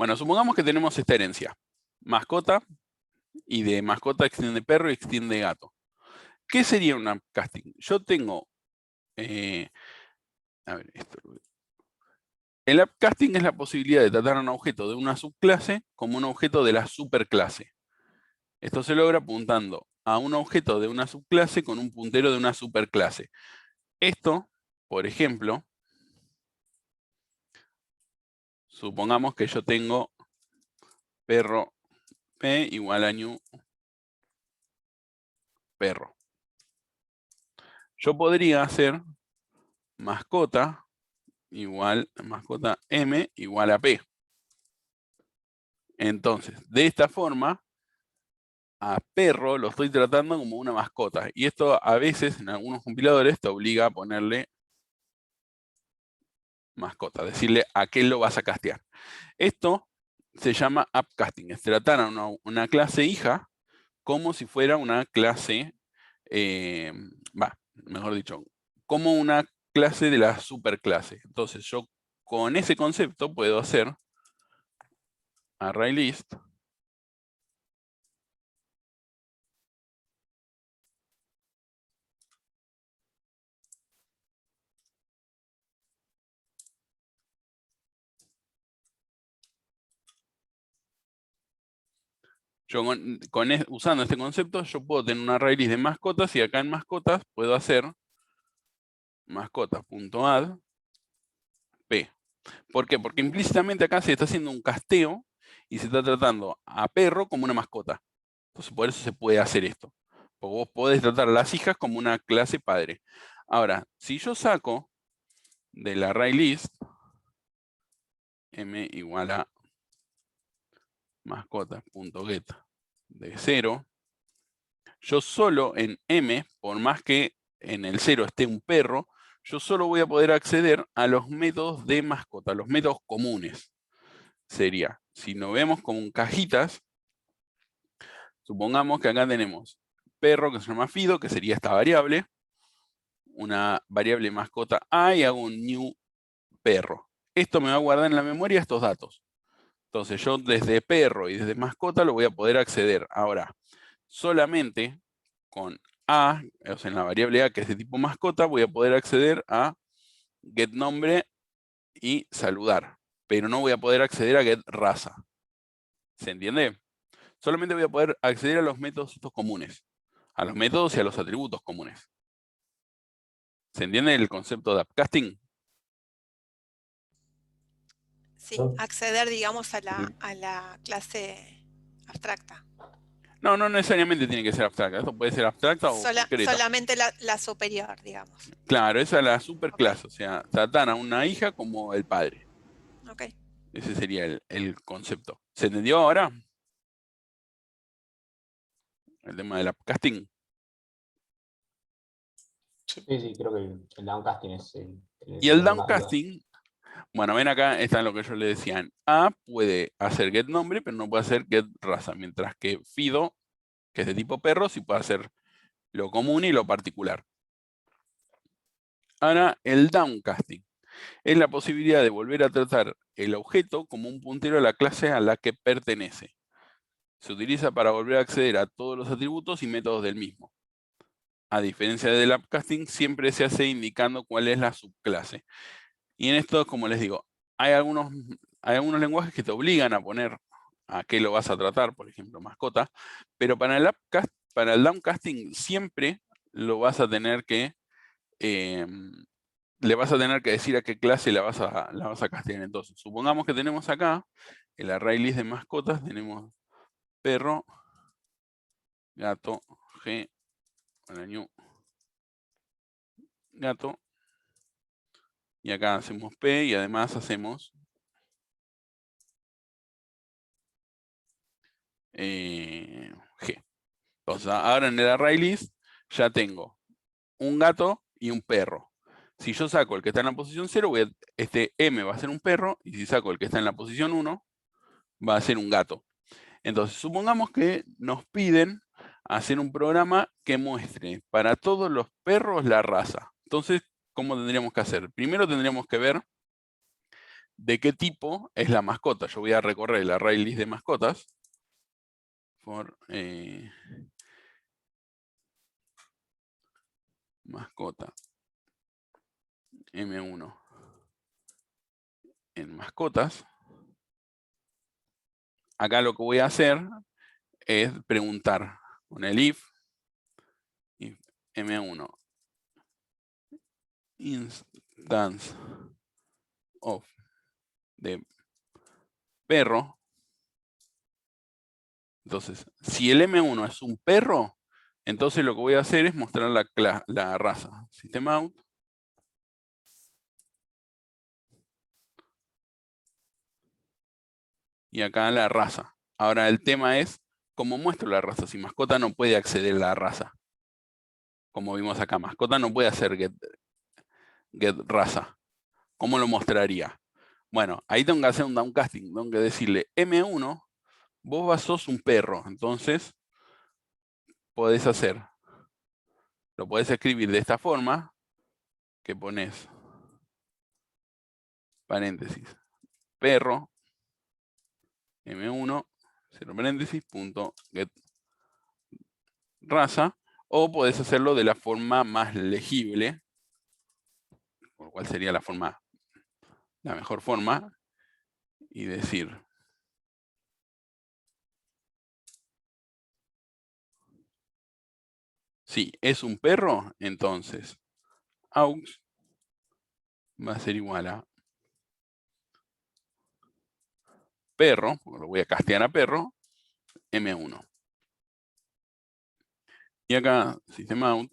Bueno, supongamos que tenemos esta herencia. Mascota, y de mascota extiende perro y extiende gato. ¿Qué sería un upcasting? Yo tengo... a ver, esto... El upcasting es la posibilidad de tratar a un objeto de una subclase como un objeto de la superclase. Esto se logra apuntando a un objeto de una subclase con un puntero de una superclase. Esto, por ejemplo, supongamos que yo tengo perro P igual a new perro. Yo podría hacer mascota igual mascota M igual a P. Entonces, de esta forma, a perro lo estoy tratando como una mascota. Y esto a veces en algunos compiladores te obliga a ponerle mascota, decirle a qué lo vas a castear. Esto se llama upcasting, es tratar a una clase hija como si fuera una clase, mejor dicho, como una clase de la superclase. Entonces yo con ese concepto puedo hacer ArrayList yo usando este concepto, yo puedo tener un ArrayList de mascotas y acá en mascotas puedo hacer mascotas.add P. ¿Por qué? Porque implícitamente acá se está haciendo un casteo y se está tratando a perro como una mascota. Entonces por eso se puede hacer esto. Porque vos podés tratar a las hijas como una clase padre. Ahora, si yo saco del ArrayList m igual a mascota.get de 0, yo solo en m, por más que en el 0 esté un perro, yo solo voy a poder acceder a los métodos de mascota, los métodos comunes. Sería, si nos vemos con cajitas, supongamos que acá tenemos perro que se llama Fido, que sería esta variable, una variable mascota A y hago un new perro. Esto me va a guardar en la memoria estos datos. Entonces yo desde perro y desde mascota lo voy a poder acceder. Ahora, solamente con A, o sea, en la variable A que es de tipo mascota, voy a poder acceder a getNombre y saludar. Pero no voy a poder acceder a getRaza. ¿Se entiende? Solamente voy a poder acceder a los métodos estos comunes. A los métodos y a los atributos comunes. ¿Se entiende el concepto de upcasting? Sí, acceder, digamos, a la clase abstracta. No, no necesariamente tiene que ser abstracta. Esto puede ser abstracta o concreta. Solamente la superior, digamos. Claro, esa es la superclase. Okay. O sea, tratar a una hija como el padre. Ok. Ese sería el concepto. ¿Se entendió ahora? El tema del upcasting. Sí, creo que el downcasting es Y el downcasting, bueno, ven acá, está lo que yo le decía. A puede hacer getNombre, pero no puede hacer getRaza. Mientras que Fido, que es de tipo perro, sí puede hacer lo común y lo particular. Ahora, el downcasting es la posibilidad de volver a tratar el objeto como un puntero a la clase a la que pertenece. Se utiliza para volver a acceder a todos los atributos y métodos del mismo. A diferencia del upcasting, siempre se hace indicando cuál es la subclase. Y en esto, como les digo, hay algunos lenguajes que te obligan a poner a qué lo vas a tratar, por ejemplo, mascota, pero para el downcasting siempre lo vas a tener que le vas a tener que decir a qué clase la vas a castear. Entonces, supongamos que tenemos acá el ArrayList de mascotas, tenemos perro, gato, G, new, gato, y acá hacemos P y además hacemos G. Entonces, ahora en el ArrayList ya tengo un gato y un perro. Si yo saco el que está en la posición 0, este M va a ser un perro, y si saco el que está en la posición 1, va a ser un gato. Entonces, supongamos que nos piden hacer un programa que muestre para todos los perros la raza. Entonces, ¿cómo tendríamos que hacer? Primero tendríamos que ver de qué tipo es la mascota. Yo voy a recorrer el array list de mascotas. For mascota M1 en mascotas. Acá lo que voy a hacer es preguntar con el if M1 instance of de perro. Entonces, si el M1 es un perro, entonces lo que voy a hacer es mostrar la raza. System out. Y acá la raza. Ahora el tema es, ¿cómo muestro la raza? Si mascota no puede acceder a la raza. Como vimos acá, mascota no puede hacer get raza. ¿Cómo lo mostraría? Bueno, ahí tengo que hacer un downcasting. Tengo que decirle, M1, vos sos un perro. Entonces, podés hacer. Lo podés escribir de esta forma, que pones paréntesis, perro, M1, cierro paréntesis, punto get raza, o podés hacerlo de la forma más legible, por lo cual sería la mejor forma, y decir si es un perro, entonces aux va a ser igual a perro, porque lo voy a castear a perro, M1. Y acá, system out,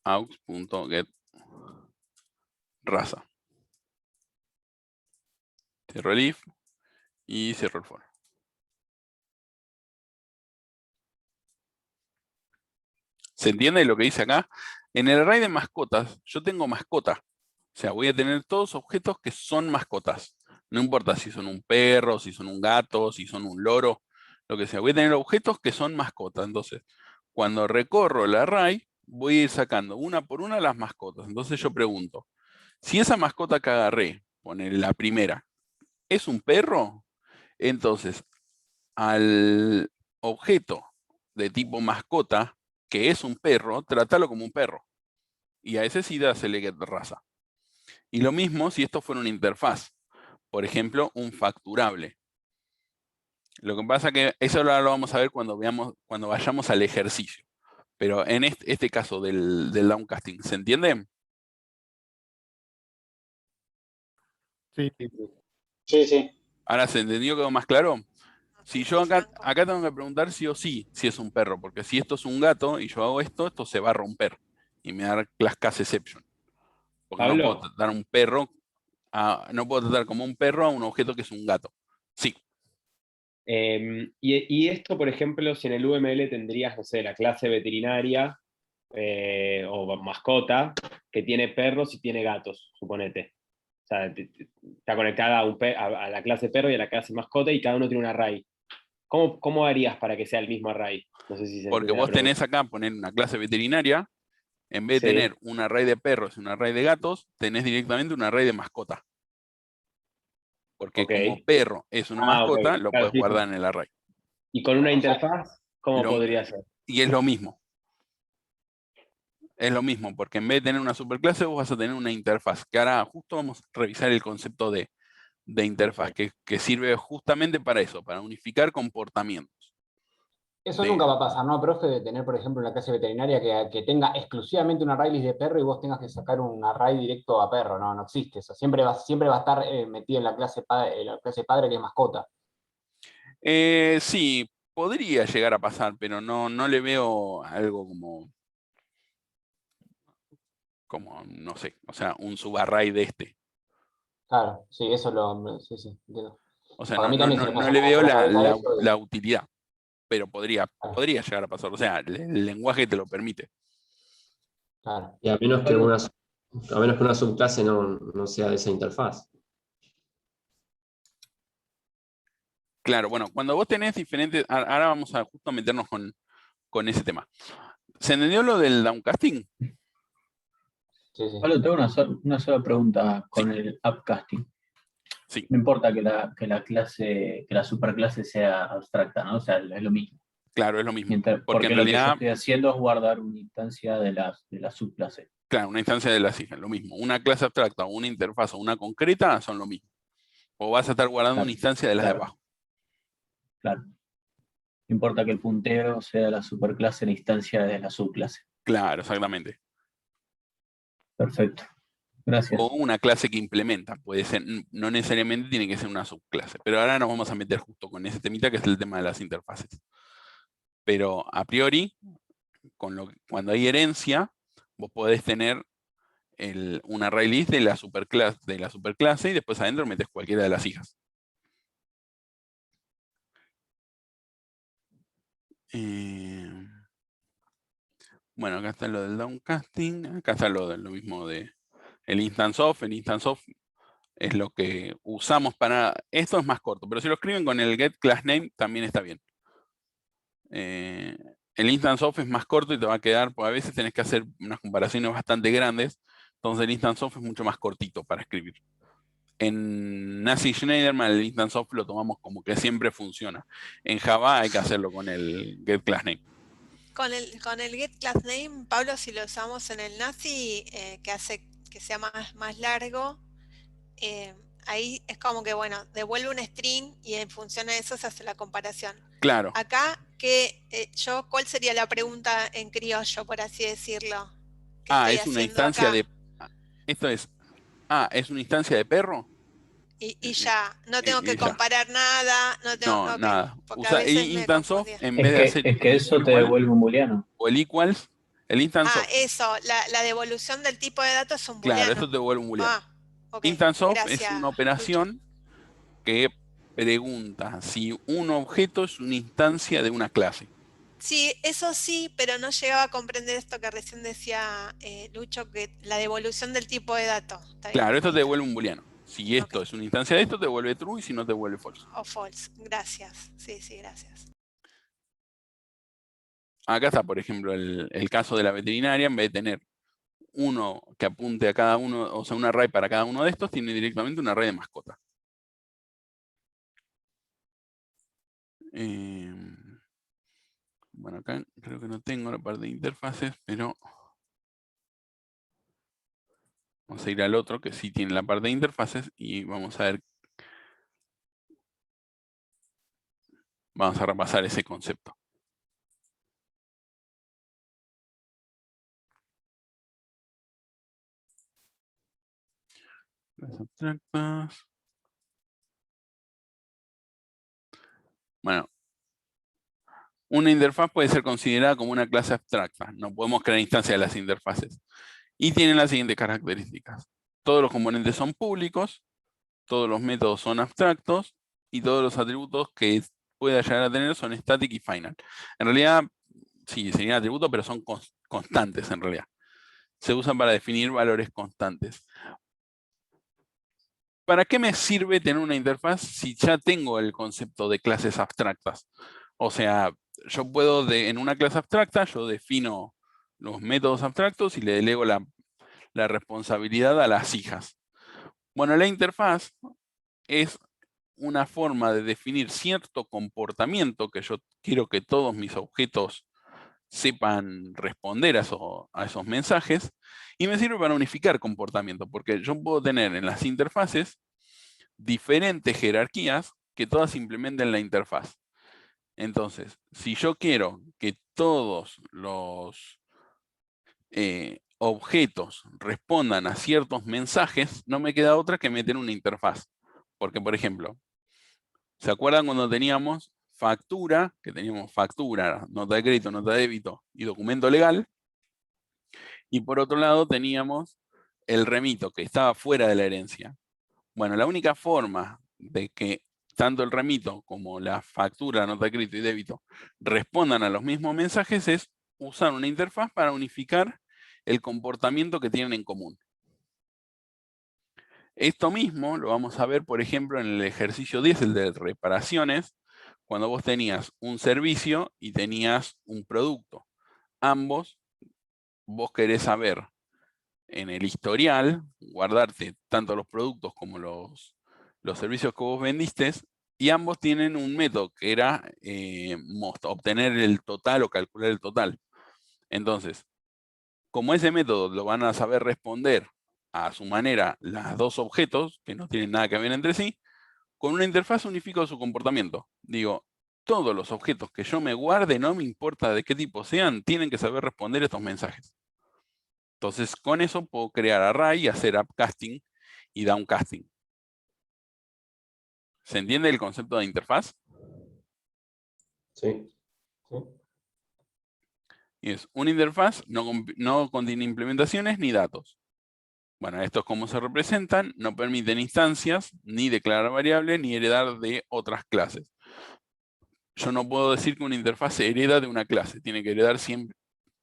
aux.get raza. Cierro el if y cierro el for. ¿Se entiende lo que dice acá? En el array de mascotas, yo tengo mascota. O sea, voy a tener todos objetos que son mascotas. No importa si son un perro, si son un gato, si son un loro, lo que sea. Voy a tener objetos que son mascotas. Entonces, cuando recorro el array, voy a ir sacando una por una las mascotas. Entonces yo pregunto, si esa mascota que agarré, poner la primera, ¿es un perro? Entonces, al objeto de tipo mascota, que es un perro, trátalo como un perro. Y a ese sí dásele get raza. Y lo mismo si esto fuera una interfaz. Por ejemplo, un facturable. Lo que pasa que eso lo vamos a ver cuando vayamos al ejercicio. Pero en este caso del downcasting, ¿se entiende? Sí, sí, sí. Sí, sí. Ahora, ¿se entendió? ¿Quedó más claro? Si yo acá Franco. tengo que preguntar sí o sí si es un perro, porque si esto es un gato y yo hago esto se va a romper y me va a dar class case exception. Porque no puedo Pablo, tratar un perro, no puedo tratar como un perro a un objeto que es un gato. Sí, y esto, por ejemplo, si en el UML tendrías, no sé, la clase veterinaria o mascota que tiene perros y tiene gatos, suponete. O sea, está conectada a la clase perro y a la clase mascota y cada uno tiene un array. ¿Cómo harías para que sea el mismo array? No sé si se porque entiende la vos tenés pregunta. acá poner una clase veterinaria, en vez de Sí, tener un array de perros y un array de gatos, tenés directamente un array de mascota. Porque ok. como perro es una Ok. mascota, lo Claro, puedes sí, sí. guardar en el array. Y con una interfaz, ¿cómo Lo- podría ser? y es lo mismo. Es lo mismo, porque en vez de tener una superclase, vos vas a tener una interfaz. Que ahora justo vamos a revisar el concepto de interfaz, que sirve justamente para eso, para unificar comportamientos. Eso nunca va a pasar, ¿no, profe? De tener, por ejemplo, una clase veterinaria que tenga exclusivamente un array list de perro y vos tengas que sacar un array directo a perro. No, no existe eso. Siempre va a estar metido en la clase padre que es mascota. Sí, podría llegar a pasar, pero no le veo algo como, no sé, o sea, un subarray de este. Claro, sí, sí, sí, entiendo. O sea, Para mí también se me no pasó le como veo por la cabeza eso. la utilidad, pero podría Claro, llegar a pasar. O sea, el lenguaje te lo permite. claro. Y a menos que una subclase no sea de esa interfaz. Claro, bueno, cuando vos tenés diferentes, ahora vamos a justo meternos con ese tema. ¿Se entendió lo del downcasting? Sí, sí. Pablo, tengo una sola pregunta con el upcasting. Sí, No importa que la superclase sea abstracta, ¿no? O sea, es lo mismo. claro, es lo mismo. Porque Porque en lo que yo realidad, estoy haciendo es guardar una instancia de la subclase. claro, una instancia de las hijas, lo mismo. Una clase abstracta, o una interfaz o una concreta son lo mismo. O vas a estar guardando una Claro, instancia de las de claro. abajo. Claro. No importa que el puntero sea la superclase, la instancia de la subclase. Claro, exactamente. Perfecto. Gracias. O una clase que implementa, puede ser, no necesariamente tiene que ser una subclase. Pero ahora nos vamos a meter justo con ese temita que es el tema de las interfaces. Pero a priori, cuando hay herencia, vos podés tener un array list de la superclase y después adentro metes cualquiera de las hijas. Bueno, acá está lo del downcasting, acá está lo mismo de el instance of. El instance of es lo que usamos para... Esto es más corto, pero si lo escriben con el get class name también está bien. El instance of es más corto y te va a quedar, porque a veces tenés que hacer unas comparaciones bastante grandes, entonces el instance of es mucho más cortito para escribir. En Nazi Schneiderman el instance of lo tomamos como que siempre funciona. En Java hay que hacerlo con el get class name. Con el get class name, Pablo, si lo usamos en el Nazi, que hace que sea más largo, ahí es como que, bueno, devuelve un string y en función de eso se hace la comparación. Claro. Acá, ¿cuál sería la pregunta en criollo, por así decirlo? Es una instancia acá? de... Esto es... ¿es una instancia de perro? Y ya, no tengo que comparar nada, No, nada. Usa instance of en vez de hacer es que eso te devuelve un booleano. o el equals, el instance of. Eso, la devolución del tipo de datos es un Claro, booleano. esto te devuelve un booleano. Okay. Instance of Gracias, es una operación que pregunta si un objeto es una instancia de una clase. Sí, eso sí, pero no llegaba a comprender esto que recién decía Lucho, que la devolución del tipo de dato. Claro, esto te devuelve un booleano. Si esto es una instancia de esto, te devuelve true y si no, te devuelve false. O false, gracias. Sí, gracias. Acá está, por ejemplo, el caso de la veterinaria. En vez de tener uno que apunte a cada uno, o sea, un array para cada uno de estos, tiene directamente un array de mascota. Bueno, acá creo que no tengo la parte de interfaces, pero vamos a ir al otro que sí tiene la parte de interfaces y vamos a ver. Vamos a repasar ese concepto. Las abstractas. Bueno, una interfaz puede ser considerada como una clase abstracta. No podemos crear instancias de las interfaces. Y tienen las siguientes características. Todos los componentes son públicos, todos los métodos son abstractos y todos los atributos que pueda llegar a tener son static y final. En realidad, sí, serían atributos, pero son constantes en realidad. Se usan para definir valores constantes. ¿Para qué me sirve tener una interfaz si ya tengo el concepto de clases abstractas? O sea, yo puedo, en una clase abstracta, yo defino los métodos abstractos y le delego la responsabilidad a las hijas. Bueno, la interfaz es una forma de definir cierto comportamiento que yo quiero que todos mis objetos sepan responder a esos mensajes, y me sirve para unificar comportamiento, porque yo puedo tener en las interfaces diferentes jerarquías que todas implementen la interfaz. Entonces, si yo quiero que todos los objetos respondan a ciertos mensajes, no me queda otra que meter una interfaz. Porque, por ejemplo, ¿se acuerdan cuando teníamos factura? Que teníamos factura, nota de crédito, nota de débito y documento legal. Y por otro lado teníamos el remito, que estaba fuera de la herencia. Bueno, la única forma de que tanto el remito como la factura, nota de crédito y débito respondan a los mismos mensajes es usar una interfaz para unificar el comportamiento que tienen en común. Esto mismo lo vamos a ver, por ejemplo, en el ejercicio 10, el de reparaciones, cuando vos tenías un servicio y tenías un producto. Ambos, vos querés saber en el historial, guardarte tanto los productos como los servicios que vos vendiste, y ambos tienen un método que era obtener el total o calcular el total. Entonces, como ese método lo van a saber responder a su manera los dos objetos, que no tienen nada que ver entre sí, con una interfaz unifico su comportamiento. Digo, todos los objetos que yo me guarde, no me importa de qué tipo sean, tienen que saber responder estos mensajes. Entonces, con eso puedo crear array, hacer upcasting y downcasting. ¿Se entiende el concepto de interfaz? Sí. Y es una interfaz, no contiene implementaciones ni datos. Bueno, estos como se representan, no permiten instancias, ni declarar variables, ni heredar de otras clases. Yo no puedo decir que una interfaz hereda de una clase, tiene que heredar siempre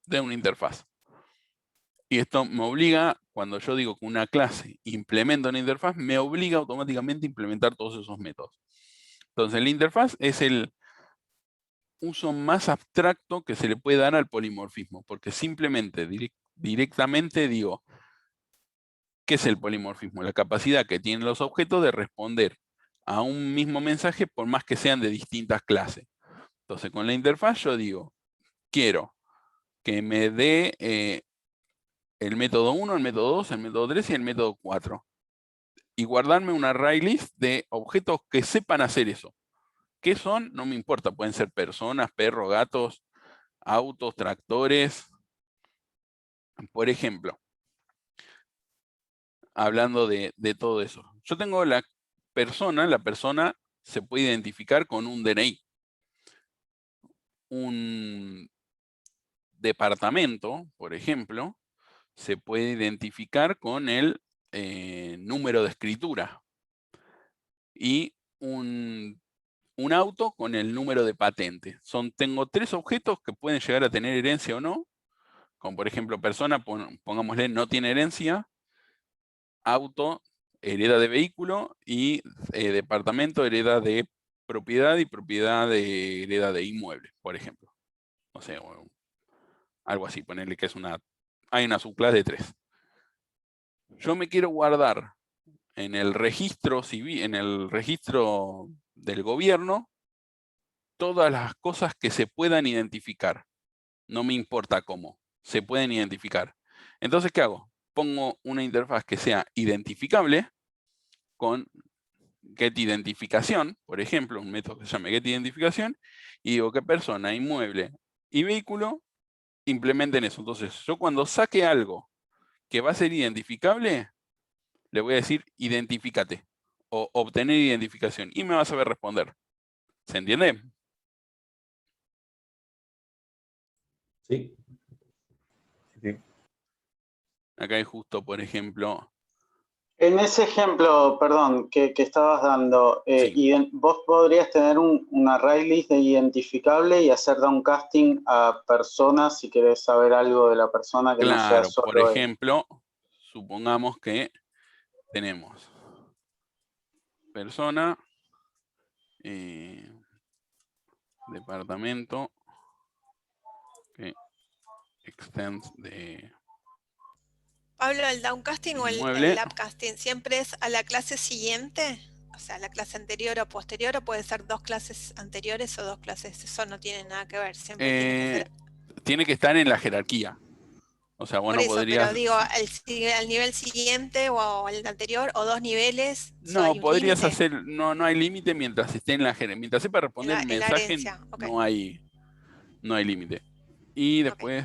de una interfaz. Y esto me obliga, cuando yo digo que una clase implementa una interfaz, me obliga automáticamente a implementar todos esos métodos. Entonces, la interfaz es el uso más abstracto que se le puede dar al polimorfismo, porque simplemente, directamente digo, ¿qué es el polimorfismo? La capacidad que tienen los objetos de responder a un mismo mensaje por más que sean de distintas clases. Entonces, con la interfaz yo digo, quiero que me dé el método 1, el método 2, el método 3 y el método 4. Y guardarme una array list de objetos que sepan hacer eso. ¿Qué son? No me importa. Pueden ser personas, perros, gatos, autos, tractores. Por ejemplo, hablando de todo eso. Yo tengo la persona se puede identificar con un DNI. Un departamento, por ejemplo, se puede identificar con el número de escritura. Y un auto con el número de patente. Tengo 3 objetos que pueden llegar a tener herencia o no. Como por ejemplo, persona, pongámosle, no tiene herencia. Auto, hereda de vehículo. Y departamento, hereda de propiedad. Y propiedad hereda de inmueble, por ejemplo. No sé, algo así. Ponerle que hay una subclase de 3. Yo me quiero guardar en el registro civil, en el registro del gobierno, todas las cosas que se puedan identificar. No me importa cómo, se pueden identificar. Entonces, ¿qué hago? Pongo una interfaz que sea identificable con getIdentificación, por ejemplo, un método que se llame getIdentificación, y digo que persona, inmueble y vehículo implementen eso. Entonces, yo cuando saque algo que va a ser identificable, le voy a decir identifícate o obtener identificación y me va a saber responder. ¿Se entiende? Sí. Acá hay justo, por ejemplo... En ese ejemplo, perdón, que estabas dando, sí. vos podrías tener un array list de identificable y hacer downcasting a personas si querés saber algo de la persona que no sea solo... Por ejemplo, supongamos que tenemos persona, departamento, que extends de Pablo, ¿el downcasting o inmueble. el upcasting siempre es a la clase siguiente? O sea, la clase anterior o posterior, o puede ser 2 clases anteriores o 2 clases, eso no tiene nada que ver, siempre tiene que ser... Tiene que estar en la jerarquía. O sea, vos Por no eso, podrías... pero digo, al nivel siguiente o al anterior, o 2 niveles, No, hay un podrías límite hacer... No hay límite mientras esté en la jerarquía. Mientras sepa responder el en la mensaje, herencia. Okay. no hay límite. Y después...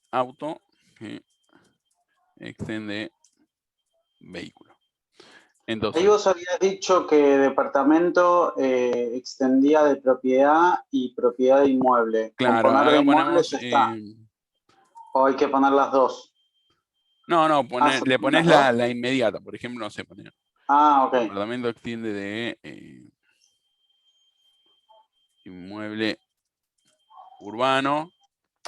auto, que extiende vehículo. Entonces, Ahí vos habías dicho que departamento extendía de propiedad y propiedad de inmueble. claro, Con poner de acá inmueble ponemos... ya está. O hay que poner las dos. no, le pones ¿las dos? la inmediata, por ejemplo, no sé, poner. Ok. El departamento extiende de inmueble urbano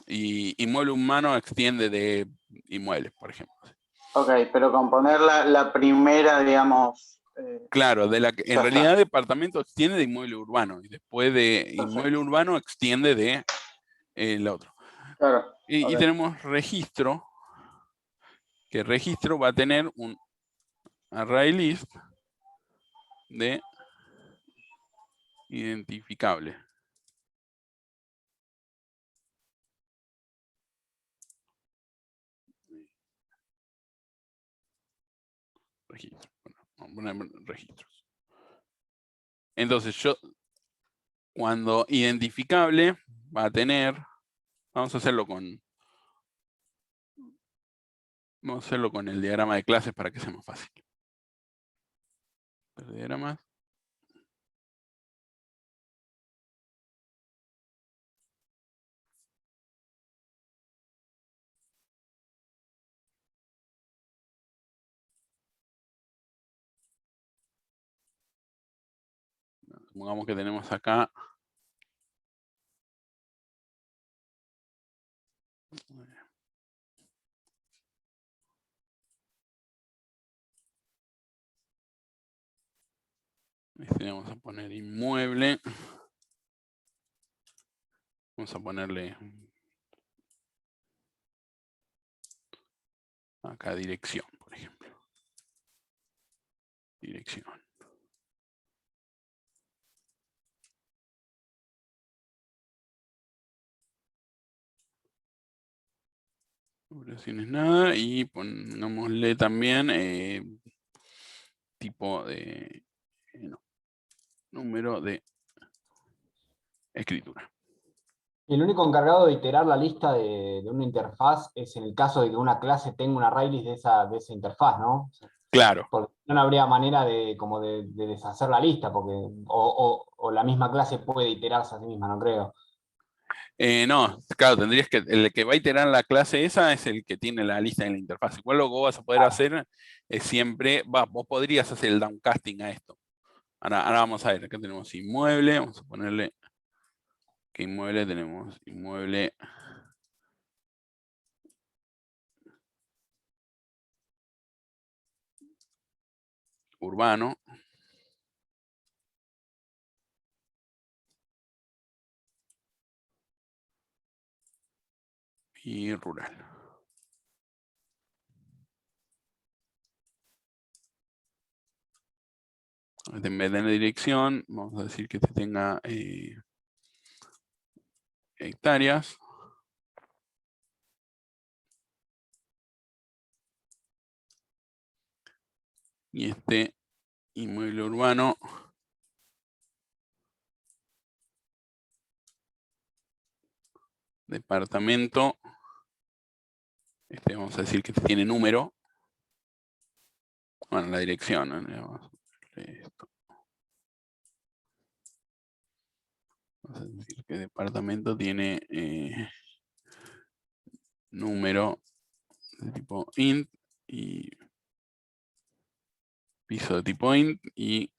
y inmueble humano extiende de inmuebles, por ejemplo. Ok, pero con poner la primera, digamos... claro, en realidad departamento extiende de inmueble urbano y después de inmueble urbano extiende de el otro. Claro. Y tenemos registro que el registro va a tener un array list de identificable. Registro. Bueno, vamos a poner registros. Entonces cuando identificable va a tener, vamos a hacerlo con el diagrama de clases para que sea más fácil. El diagrama. Supongamos que tenemos acá vamos a poner inmueble. Vamos a ponerle acá dirección, por ejemplo. Dirección. Operaciones nada y pongámosle también tipo de número de escritura. Y el único encargado de iterar la lista de una interfaz es en el caso de que una clase tenga una array list de esa interfaz, ¿no? Claro. Porque no habría manera de deshacer la lista, porque o la misma clase puede iterarse a sí misma, no creo. No, claro, tendrías que, el que va a iterar la clase esa es el que tiene la lista en la interfaz. Igual lo que vos vas a poder hacer es siempre, vos podrías hacer el downcasting a esto. Ahora vamos a ver, acá tenemos inmueble, vamos a ponerle que inmueble tenemos inmueble urbano. Y rural. En vez de la dirección, vamos a decir que este tenga hectáreas. Y este inmueble urbano departamento, vamos a decir que tiene número. Bueno, la dirección, ¿no? Vamos a decir que departamento tiene número de tipo int y piso de tipo int y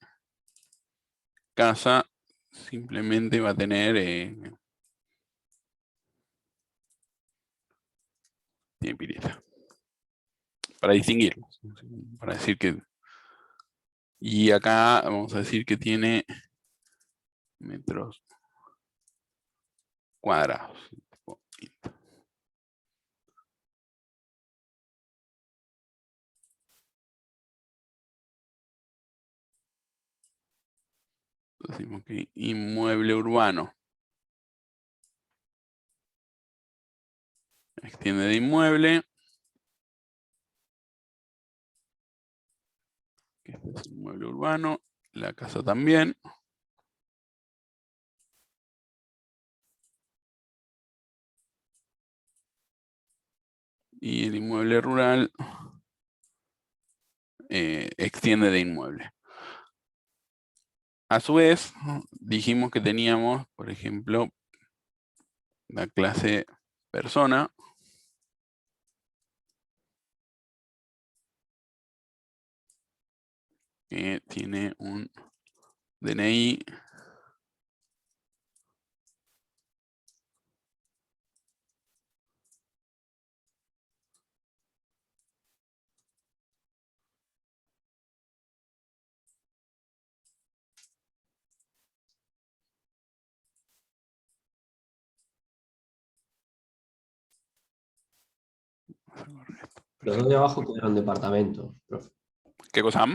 casa simplemente va a tener tiene pileta. Para distinguirlos. Para decir que... Y acá vamos a decir que tiene metros cuadrados. Decimos que inmueble urbano extiende de inmueble. Este es inmueble urbano. La casa también. Y el inmueble rural extiende de inmueble. A su vez, dijimos que teníamos, por ejemplo, la clase persona. Que tiene un DNI. Los dos de abajo quedaron departamento, profe. ¿Qué cosa?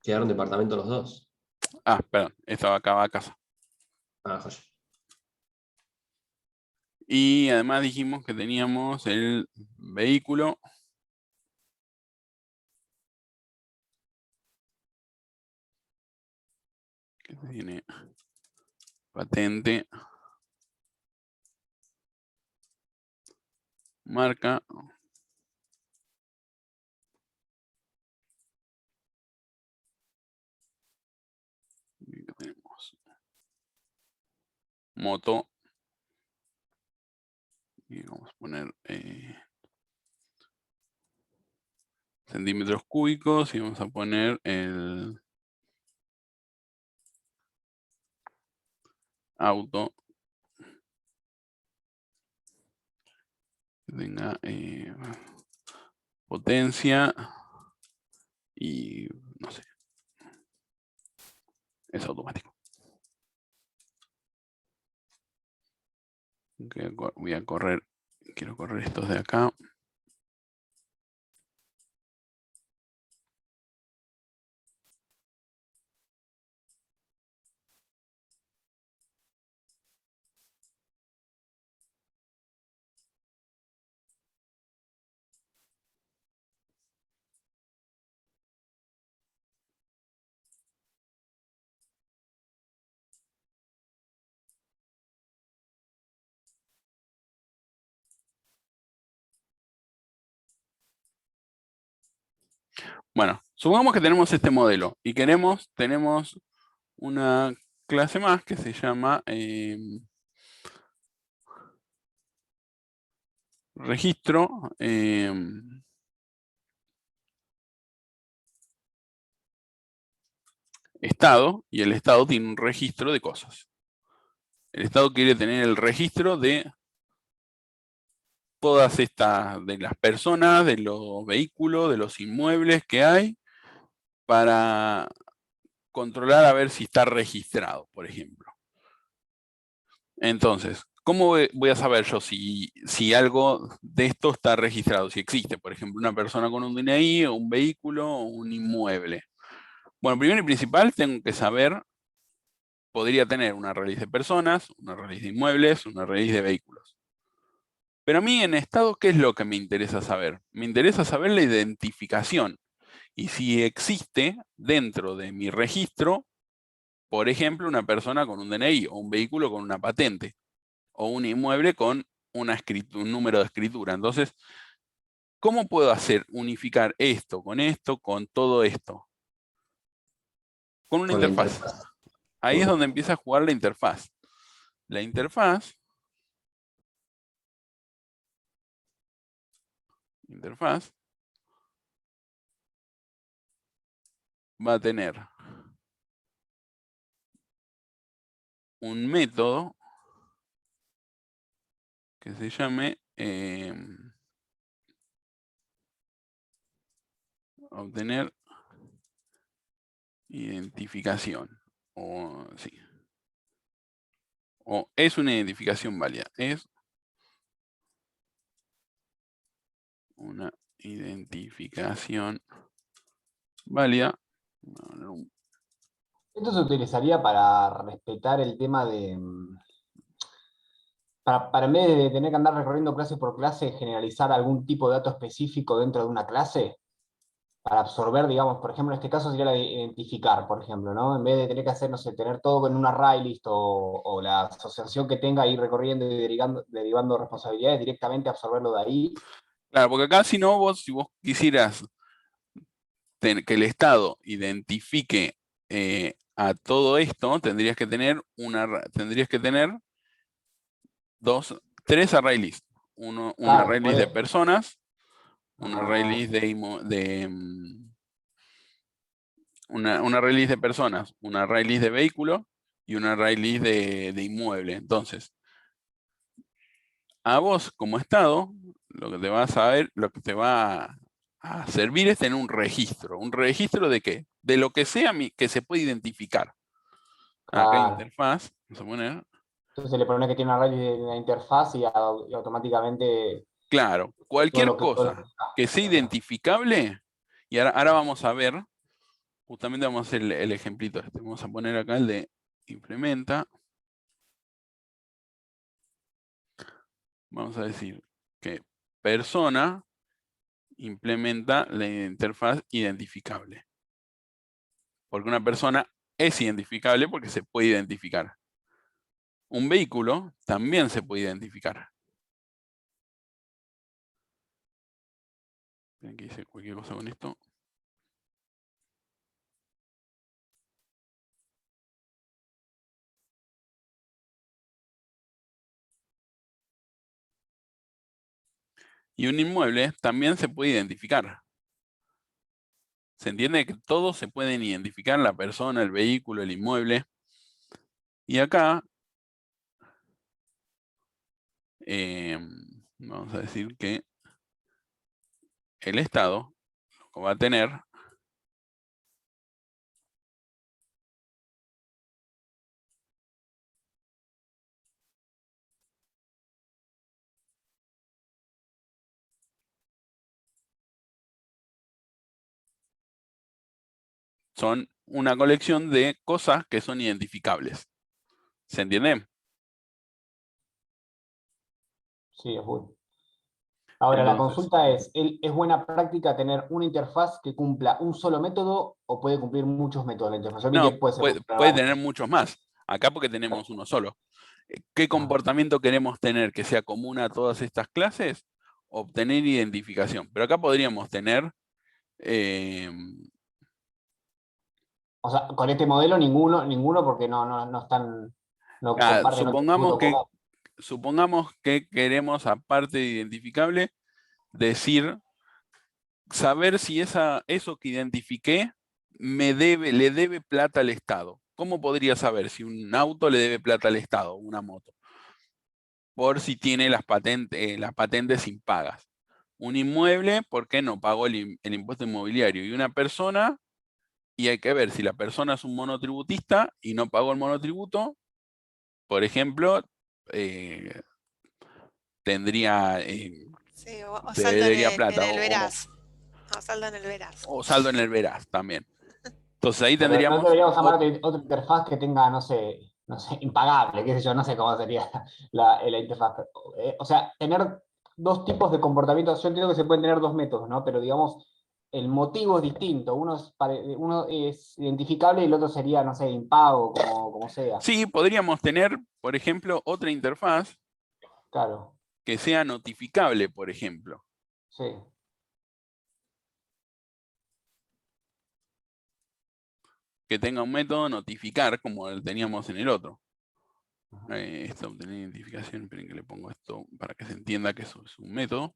Quedaron departamento los dos. Ah, perdón, esta acá va a casa. Ah, joya. Y además dijimos que teníamos el vehículo. Que tiene patente. Marca. Y acá tenemos moto. Y vamos a poner centímetros cúbicos y vamos a poner el auto que tenga potencia y no sé, es automático. Voy a correr, quiero correr estos de acá. Bueno, supongamos que tenemos este modelo y tenemos una clase más que se llama registro estado, y el estado tiene un registro de cosas. El estado quiere tener el registro de todas estas, de las personas, de los vehículos, de los inmuebles que hay, para controlar a ver si está registrado, por ejemplo. Entonces, ¿cómo voy a saber yo si algo de esto está registrado? Si existe, por ejemplo, una persona con un DNI, o un vehículo, o un inmueble. Bueno, primero y principal, tengo que saber, podría tener una raíz de personas, una raíz de inmuebles, una raíz de vehículos. Pero a mí en estado, ¿qué es lo que me interesa saber? Me interesa saber la identificación. Y si existe dentro de mi registro, por ejemplo, una persona con un DNI, o un vehículo con una patente, o un inmueble con un número de escritura. Entonces, ¿cómo puedo unificar esto, con todo esto? Con una Con la interfaz. Ahí es donde empieza a jugar la interfaz. La interfaz va a tener un método que se llame obtener identificación. Sí. O es una identificación válida. Es una identificación válida. Esto se utilizaría para respetar el tema de... Para en vez de tener que andar recorriendo clase por clase, generalizar algún tipo de dato específico dentro de una clase, para absorber, digamos, por ejemplo, en este caso sería la de identificar, por ejemplo, ¿no? En vez de tener que hacer, no sé, tener todo en una array list o la asociación que tenga, ir recorriendo y derivando responsabilidades, directamente absorberlo de ahí. Claro, porque acá si vos quisieras que el Estado identifique a todo esto, tendrías que tener tres array lists. Una array list de personas, una array list una array list de personas, una array list de vehículo y una array list de inmueble. Entonces, a vos como Estado, lo que te va a servir es tener un registro. ¿Un registro de qué? De lo que sea que se puede identificar. Acá interfaz, vamos a poner. Entonces le pone que tiene una array de la interfaz y automáticamente Claro, cualquier cosa que sea identificable, y ahora vamos a ver, justamente vamos a hacer el ejemplito este. Vamos a poner acá el de implementa. Vamos a decir que persona implementa la interfaz identificable. Porque una persona es identificable porque se puede identificar. Un vehículo también se puede identificar. Miren que hice cualquier cosa con esto. Y un inmueble también se puede identificar. Se entiende que todos se pueden identificar, la persona, el vehículo, el inmueble. Y acá vamos a decir que el Estado lo que va a tener son una colección de cosas que son identificables. ¿Se entiende? Sí, es bueno. Ahora, Entonces, la consulta ¿es buena práctica tener una interfaz que cumpla un solo método o puede cumplir muchos métodos la interfaz? Yo vi no, que puede ser puede tener muchos más. Acá porque tenemos uno solo. ¿Qué comportamiento queremos tener que sea común a todas estas clases? Obtener identificación. Pero acá podríamos tener... o sea, con este modelo ninguno porque no están, no comparten otro atributo supongamos que queremos, aparte de identificable, decir, saber si eso que identifiqué le debe plata al Estado. ¿Cómo podría saber si un auto le debe plata al Estado, una moto? Por si tiene las patentes impagas. Un inmueble, ¿por qué no pagó el impuesto inmobiliario? Y una persona, y hay que ver si la persona es un monotributista y no pagó el monotributo, por ejemplo, tendría, Sí, o saldo debería en plata. el Veraz. O saldo en el Veraz. O saldo en el Veraz también. Entonces ahí Pero tendríamos... no deberíamos llamar otra interfaz que tenga, no sé, impagable, qué sé yo, no sé cómo sería la interfaz. O sea, tener dos tipos de comportamientos. Yo entiendo que se pueden tener dos métodos, ¿no? Pero digamos, el motivo es distinto. Uno es identificable y el otro sería, no sé, impago, como sea. Sí, podríamos tener, por ejemplo, otra interfaz Claro. que sea notificable, por ejemplo. Sí. Que tenga un método notificar, como el teníamos en el otro. Esto, obtener identificación, esperen que le pongo esto para que se entienda que eso es un método.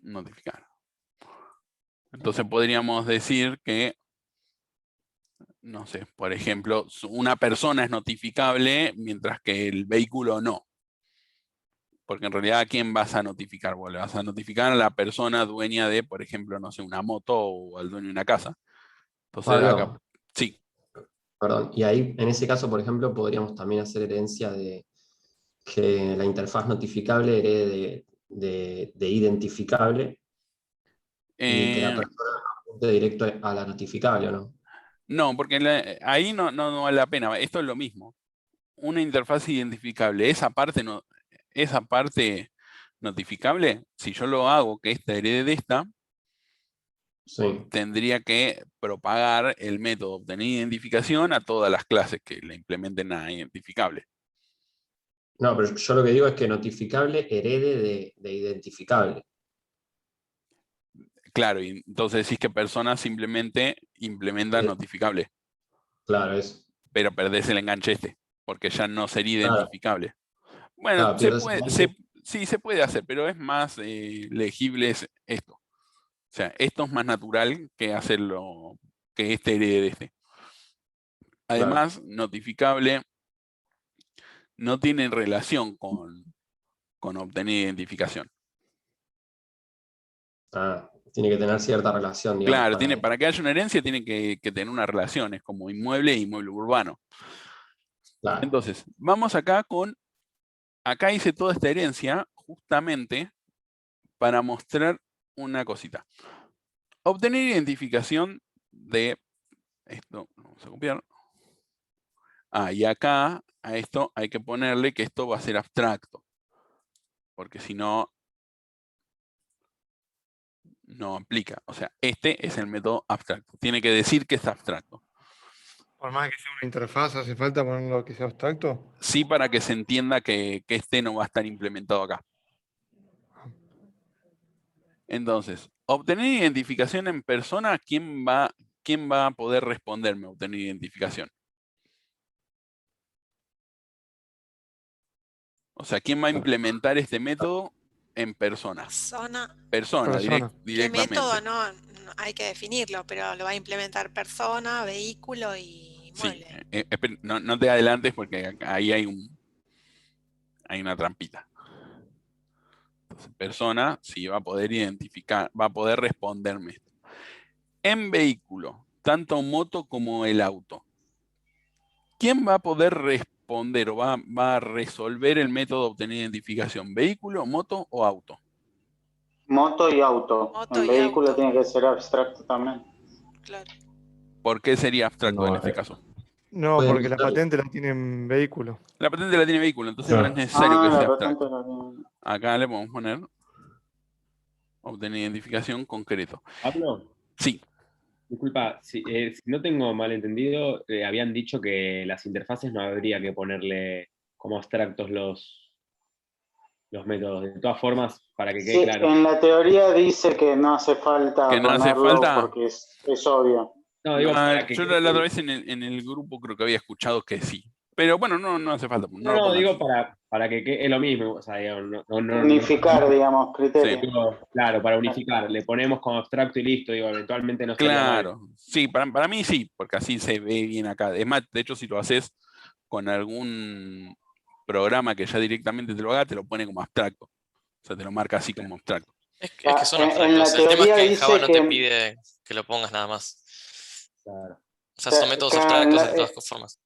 Notificar. Entonces podríamos decir que, no sé, por ejemplo, una persona es notificable mientras que el vehículo no. Porque en realidad, ¿a quién vas a notificar? Vos le vas a notificar a la persona dueña de, por ejemplo, no sé, una moto o al dueño de una casa. Entonces, Pablo, acá, sí. Perdón, y ahí, en ese caso, por ejemplo, podríamos también hacer herencia de que la interfaz notificable herede de identificable y que la persona apunte directo a la notificable, ¿o no? No, porque ahí no vale la pena. Esto es lo mismo. Una interfaz identificable, esa parte notificable, si yo lo hago que esta herede de esta, Sí. tendría que propagar el método de obtener identificación a todas las clases que le implementen a identificable. No, pero yo lo que digo es que notificable herede de identificable. Claro, y entonces decís que personas simplemente implementan notificable. Claro, eso. Pero perdés el enganche este, porque ya no sería Claro. identificable. Bueno, Claro, pierdes el enganche. sí se puede hacer, pero es más legible esto. O sea, esto es más natural que hacerlo, que este herede de este. Además, Claro. notificable no tiene relación con obtener identificación. Ah, Tiene que tener cierta relación, digamos. Claro, para que haya una herencia tiene que tener una relación, es como inmueble e inmueble urbano. Claro. Entonces, vamos acá acá hice toda esta herencia justamente para mostrar una cosita. Obtener identificación de esto, vamos a copiar. Y acá a esto hay que ponerle que esto va a ser abstracto, porque si no, no aplica. O sea, este es el método abstracto. Tiene que decir que es abstracto. Por más que sea una interfaz, ¿hace falta ponerlo que sea abstracto? Sí, para que se entienda que este no va a estar implementado acá. Entonces, obtener identificación en persona, ¿quién va a poder responderme a obtener identificación? O sea, ¿quién va a implementar este método en persona? Persona. Directamente. ¿Qué método? No hay que definirlo, pero lo va a implementar persona, vehículo y inmueble. Sí, no te adelantes porque ahí hay una trampita. Entonces, persona sí va a poder identificar, va a poder responderme esto. En vehículo, tanto moto como el auto, ¿quién va a poder responder o va a resolver el método de obtener identificación? ¿Vehículo, moto o auto? Moto y auto. En vehículo tiene que ser abstracto también. Claro. ¿Por qué sería abstracto en este caso? No, porque la patente la tiene en vehículo. La patente la tiene vehículo, entonces no es necesario que sea abstracto. Acá le podemos poner obtener identificación concreto. ¿Pablo? Sí. Disculpa, si no tengo mal entendido, habían dicho que las interfaces no habría que ponerle como abstractos los métodos. De todas formas, para que quede claro. En la teoría dice que no hace falta ponerlo porque es obvio. No, digo, yo la otra vez en el grupo creo que había escuchado que sí. Pero bueno, no hace falta. No, digo para que es lo mismo. O sea, digamos, unificar, digamos, criterios. Sí. Claro, para unificar. Le ponemos como abstracto y listo. Digo, eventualmente no estaría Claro, mal. Sí, para mí sí, porque así se ve bien acá. Es más, de hecho, si lo haces con algún programa que ya directamente te lo haga, te lo pone como abstracto. O sea, te lo marca así como abstracto. Es que son abstractos. El tema es que en Java no te pide que lo pongas nada más. Claro. O sea, son métodos abstractos de todas formas.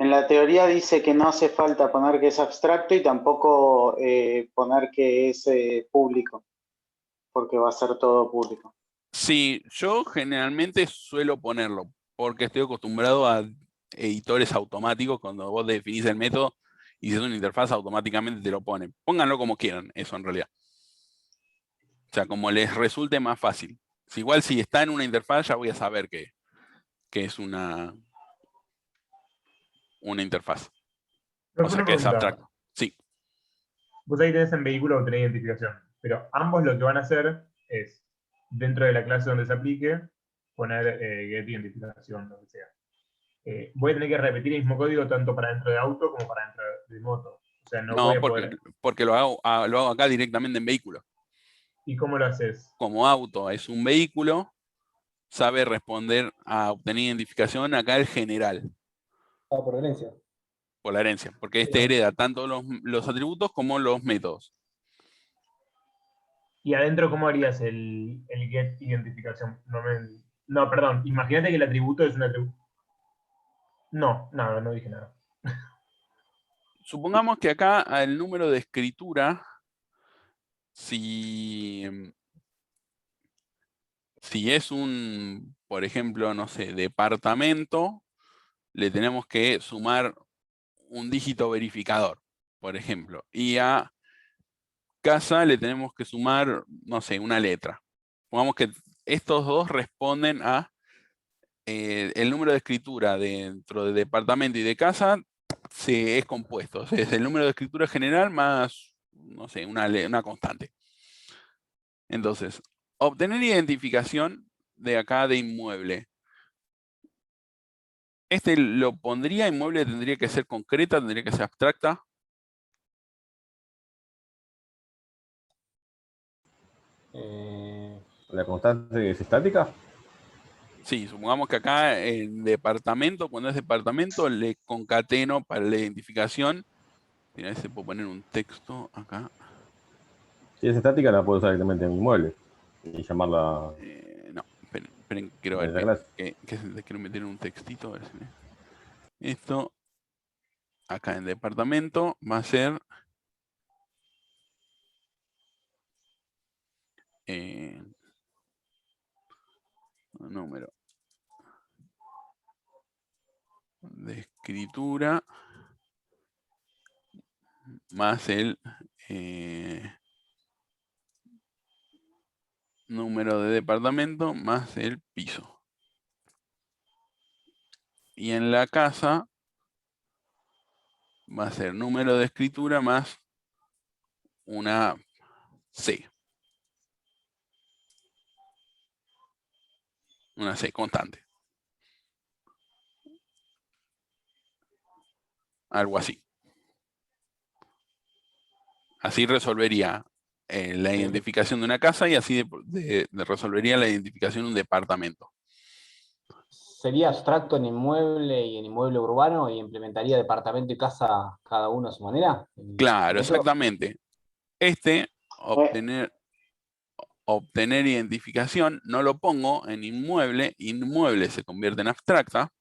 En la teoría dice que no hace falta poner que es abstracto y tampoco poner que es público, porque va a ser todo público. Sí, yo generalmente suelo ponerlo, porque estoy acostumbrado a editores automáticos. Cuando vos definís el método y si es una interfaz, automáticamente te lo pone. Pónganlo como quieran, eso en realidad. O sea, como les resulte más fácil. Igual si está en una interfaz, ya voy a saber que es una interfaz. O sea, que es abstracto. Sí. Vos ahí tenés en vehículo obtener identificación, pero ambos lo que van a hacer es, dentro de la clase donde se aplique, poner get identificación, lo que sea. Voy a tener que repetir el mismo código tanto para dentro de auto como para dentro de moto. O sea, no voy a poder... porque lo hago acá directamente en vehículo. ¿Y cómo lo haces? Como auto es un vehículo, sabe responder a obtener identificación acá el general. Por herencia. Por la herencia, porque este hereda tanto los atributos como los métodos. ¿Y adentro cómo harías el get identificación? No, perdón, imagínate que el atributo es un atributo. No dije nada. Supongamos que acá el número de escritura, si es un, por ejemplo, no sé, departamento, le tenemos que sumar un dígito verificador, por ejemplo. Y a casa le tenemos que sumar, no sé, una letra. Supongamos que estos dos responden a el número de escritura dentro de departamento y de casa es compuesto. Es el número de escritura general más, no sé, una constante. Entonces, obtener identificación de acá de inmueble. ¿Lo pondría inmueble? ¿Tendría que ser concreta? ¿Tendría que ser abstracta? ¿La constante es estática? Sí, supongamos que acá en departamento, cuando es departamento, le concateno para la identificación. Mira, a ver si puedo poner un texto acá. Si es estática, la puedo usar directamente en inmueble. y llamarla. No, esperen, quiero ver que quiero meter un textito. A ver si esto, acá en departamento, va a ser número de escritura más el número de departamento más el piso. Y en la casa va a ser número de escritura más una C. Una C constante. Algo así. Así resolvería la identificación de una casa y así resolvería la identificación de un departamento. Sería abstracto en inmueble y en inmueble urbano y implementaría departamento y casa cada uno a su manera. Claro, exactamente. Obtener identificación, no lo pongo en inmueble. Inmueble se convierte en abstracta.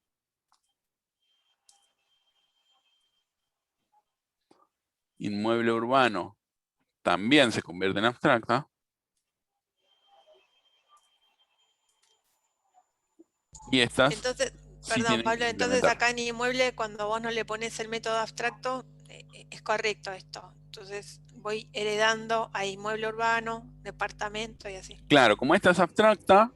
Inmueble urbano también se convierte en abstracta. Y estas... Entonces, sí, perdón, Pablo, entonces acá en inmueble, cuando vos no le pones el método abstracto, es correcto esto. Entonces voy heredando a inmueble urbano, departamento y así. Claro, como esta es abstracta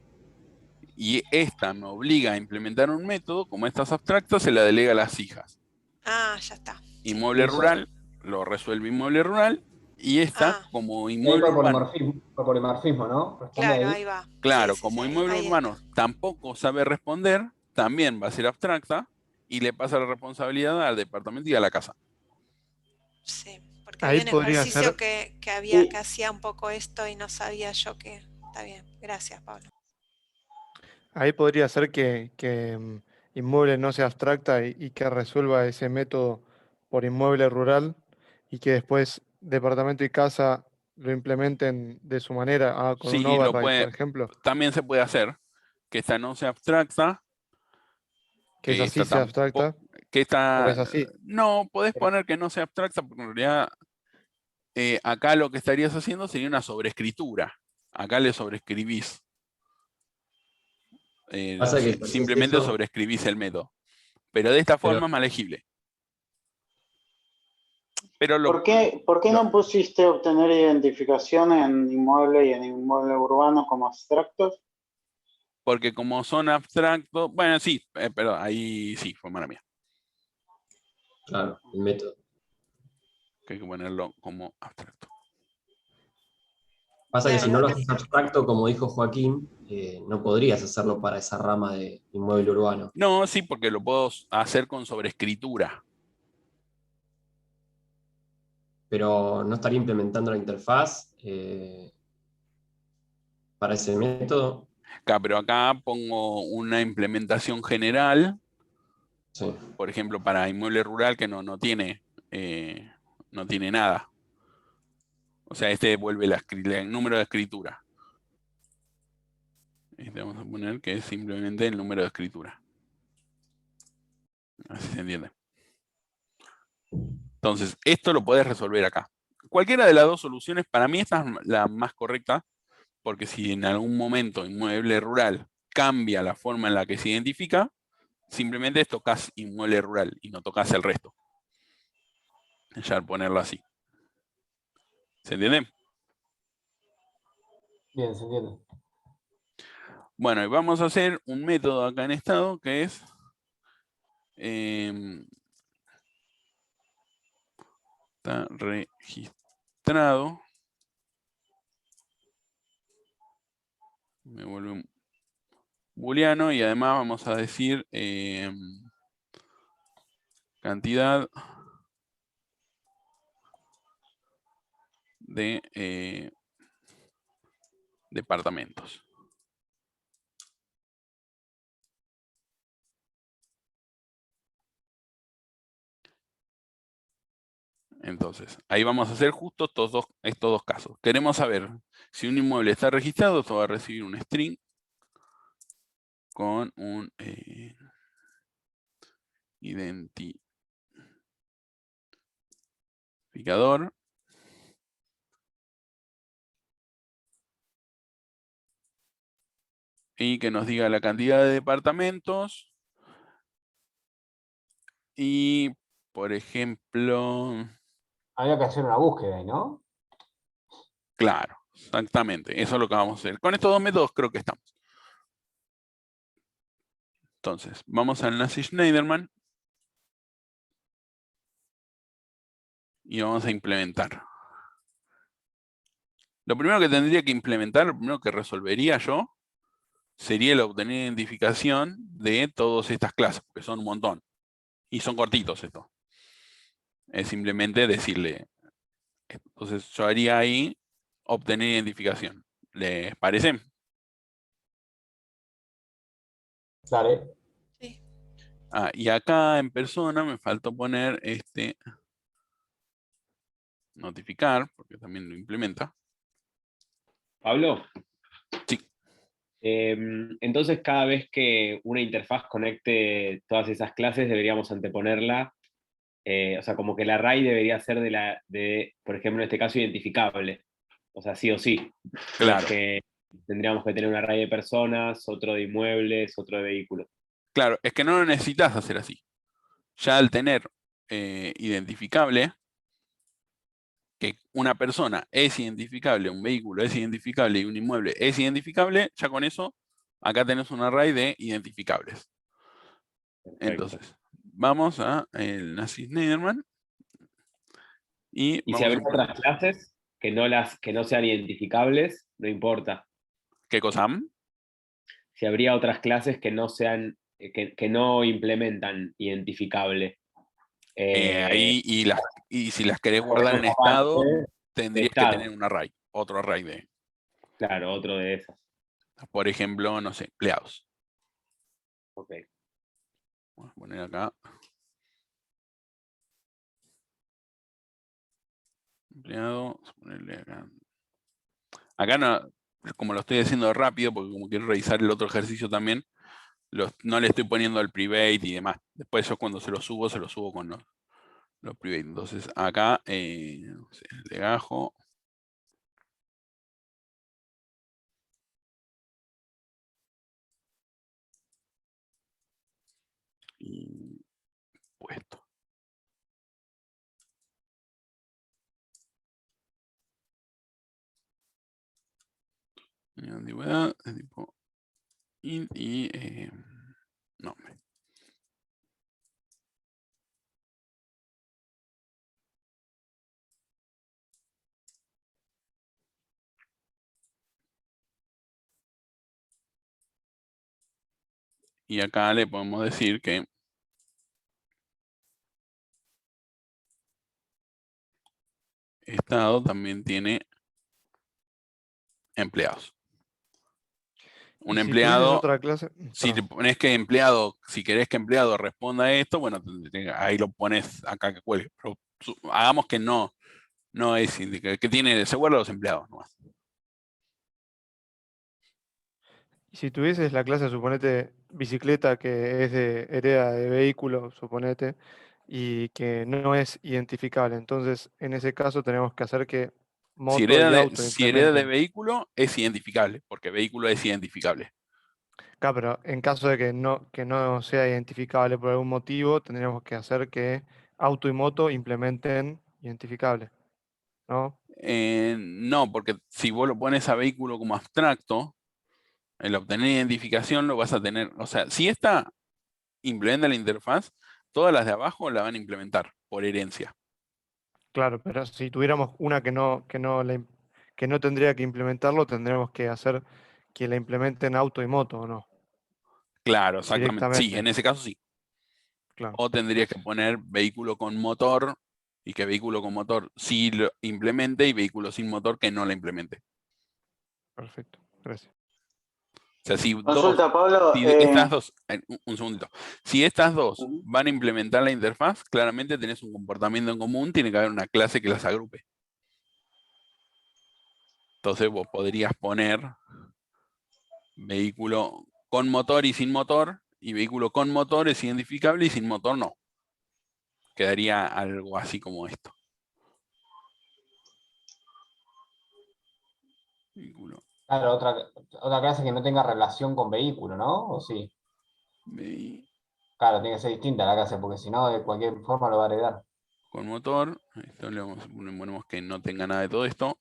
y esta me obliga a implementar un método, como esta es abstracta, se la delega a las hijas. Ah, ya está. Inmueble rural, lo resuelve inmueble rural, y esta como inmueble urbano. Por polimorfismo, ¿no? Claro, ahí va. Claro, como inmueble urbano tampoco sabe responder, también va a ser abstracta y le pasa la responsabilidad al departamento y a la casa. Sí, porque Ahí había un podría ejercicio ser- que hacía un poco esto y no sabía yo que... Está bien, gracias, Pablo. Ahí podría ser que inmueble no sea abstracta y que resuelva ese método por inmueble rural y que después departamento y casa lo implementen de su manera, con un Sí, override, por ejemplo. también se puede hacer que esta no sea abstracta. Que esa sí sea abstracta. Que esta, O es así. no, podés poner que no sea abstracta porque en realidad acá lo que estarías haciendo sería una sobreescritura. Acá le sobreescribís. Simplemente sobreescribís el método. Pero de esta forma es más legible. Pero ¿Por qué no pusiste obtener identificación en inmueble y en inmueble urbano como abstractos? Porque como son abstractos, bueno, sí, pero ahí sí, fue mala mía. Claro, el método. Que hay que ponerlo como abstracto. Pasa que si no lo haces abstracto, como dijo Joaquín, no podrías hacerlo para esa rama de inmueble urbano. No, sí, porque lo puedo hacer con sobreescritura. Pero no estaría implementando la interfaz para ese método. Acá, pero acá pongo una implementación general. Sí. Por ejemplo, para inmueble rural que no tiene nada. O sea, este devuelve el número de escritura. Este vamos a poner que es simplemente el número de escritura. Así se entiende. Entonces, esto lo puedes resolver acá. Cualquiera de las dos soluciones, para mí esta es la más correcta, porque si en algún momento inmueble rural cambia la forma en la que se identifica, simplemente tocas inmueble rural y no tocas el resto. Ya al ponerlo así. ¿Se entiende? Bien, se entiende. Bueno, y vamos a hacer un método acá en estado que es está registrado. Me vuelve un booleano y además vamos a decir cantidad de departamentos. Entonces, ahí vamos a hacer justo estos dos casos. Queremos saber si un inmueble está registrado, esto va a recibir un string con un identificador. Y que nos diga la cantidad de departamentos. Y, por ejemplo... Había que hacer una búsqueda ahí, ¿no? Claro, exactamente. Eso es lo que vamos a hacer. Con estos dos métodos creo que estamos. Entonces, vamos al Nazi Schneiderman. Y vamos a implementar. Lo primero que tendría que implementar, lo primero que resolvería yo, sería el obtener identificación de todas estas clases, porque son un montón. Y son cortitos estos. Es simplemente decirle. Entonces yo haría ahí obtener identificación. ¿Les parece? Dale. Sí. Ah, y acá en persona me faltó poner notificar, porque también lo implementa. Pablo. Sí. Entonces, cada vez que una interfaz conecte todas esas clases, deberíamos anteponerla. O sea, como que el array debería ser por ejemplo, en este caso, identificable. O sea, sí o sí. Claro. Que tendríamos que tener un array de personas, otro de inmuebles, otro de vehículos. Claro, es que no lo necesitas hacer así. Ya al tener identificable, que una persona es identificable, un vehículo es identificable y un inmueble es identificable, ya con eso, acá tenés un array de identificables. Perfecto. Entonces, vamos a el Nazi Schneiderman. Y si habría otras clases que no sean identificables, no importa. ¿Qué cosa? Si habría otras clases que no sean, que no implementan identificable. Ahí, y si las querés guardar en estado, tendrías que tener un array, otro array de. Claro, otro de esas. Por ejemplo, no sé, empleados. Ok. Vamos a poner acá. Empleado, vamos a ponerle acá. Acá no, como lo estoy haciendo rápido, porque como quiero revisar el otro ejercicio también, no le estoy poniendo el private y demás. Después yo cuando se lo subo con los private. Entonces acá, no sé, legajo. Y puesto. Antigüedad de tipo int y nombre. Y acá le podemos decir que estado también tiene empleados. Un empleado, otra clase, si le pones que empleado, si querés que empleado responda a esto, bueno, ahí lo pones acá que cuelgue. Pero hagamos que no es que tiene, se guarda los empleados nomás. Y si tuvieses la clase, suponete, bicicleta, que es de hereda de vehículo, suponete, y que no es identificable, entonces en ese caso tenemos que hacer que moto y auto si hereda de implementen. vehículo, es identificable, porque vehículo es identificable. Claro, pero en caso de que no sea identificable por algún motivo, tendríamos que hacer que auto y moto implementen identificable, ¿no? No, porque si vos lo pones a vehículo como abstracto, el obtener identificación lo vas a tener, o sea, si esta implementa la interfaz, todas las de abajo la van a implementar por herencia. Claro, pero si tuviéramos una que no tendría que implementarlo, tendríamos que hacer que la implementen auto y moto, ¿o no? Claro, exactamente. Sí, Directamente. en ese caso sí. Claro. O tendrías que poner vehículo con motor y que vehículo con motor sí lo implemente y vehículo sin motor que no la implemente. Perfecto, gracias. sea, si Consulta, Pablo. estas dos, un segundito. Si estas dos van a implementar la interfaz, claramente tenés un comportamiento en común, tiene que haber una clase que las agrupe. Entonces vos podrías poner vehículo con motor y sin motor, y vehículo con motor es identificable y sin motor no. Quedaría algo así como esto. Vehículo. Claro, otra clase que no tenga relación con vehículo, ¿no? ¿O sí? Claro, tiene que ser distinta la clase, porque si no, de cualquier forma lo va a heredar. Con motor, esto le ponemos que no tenga nada de todo esto.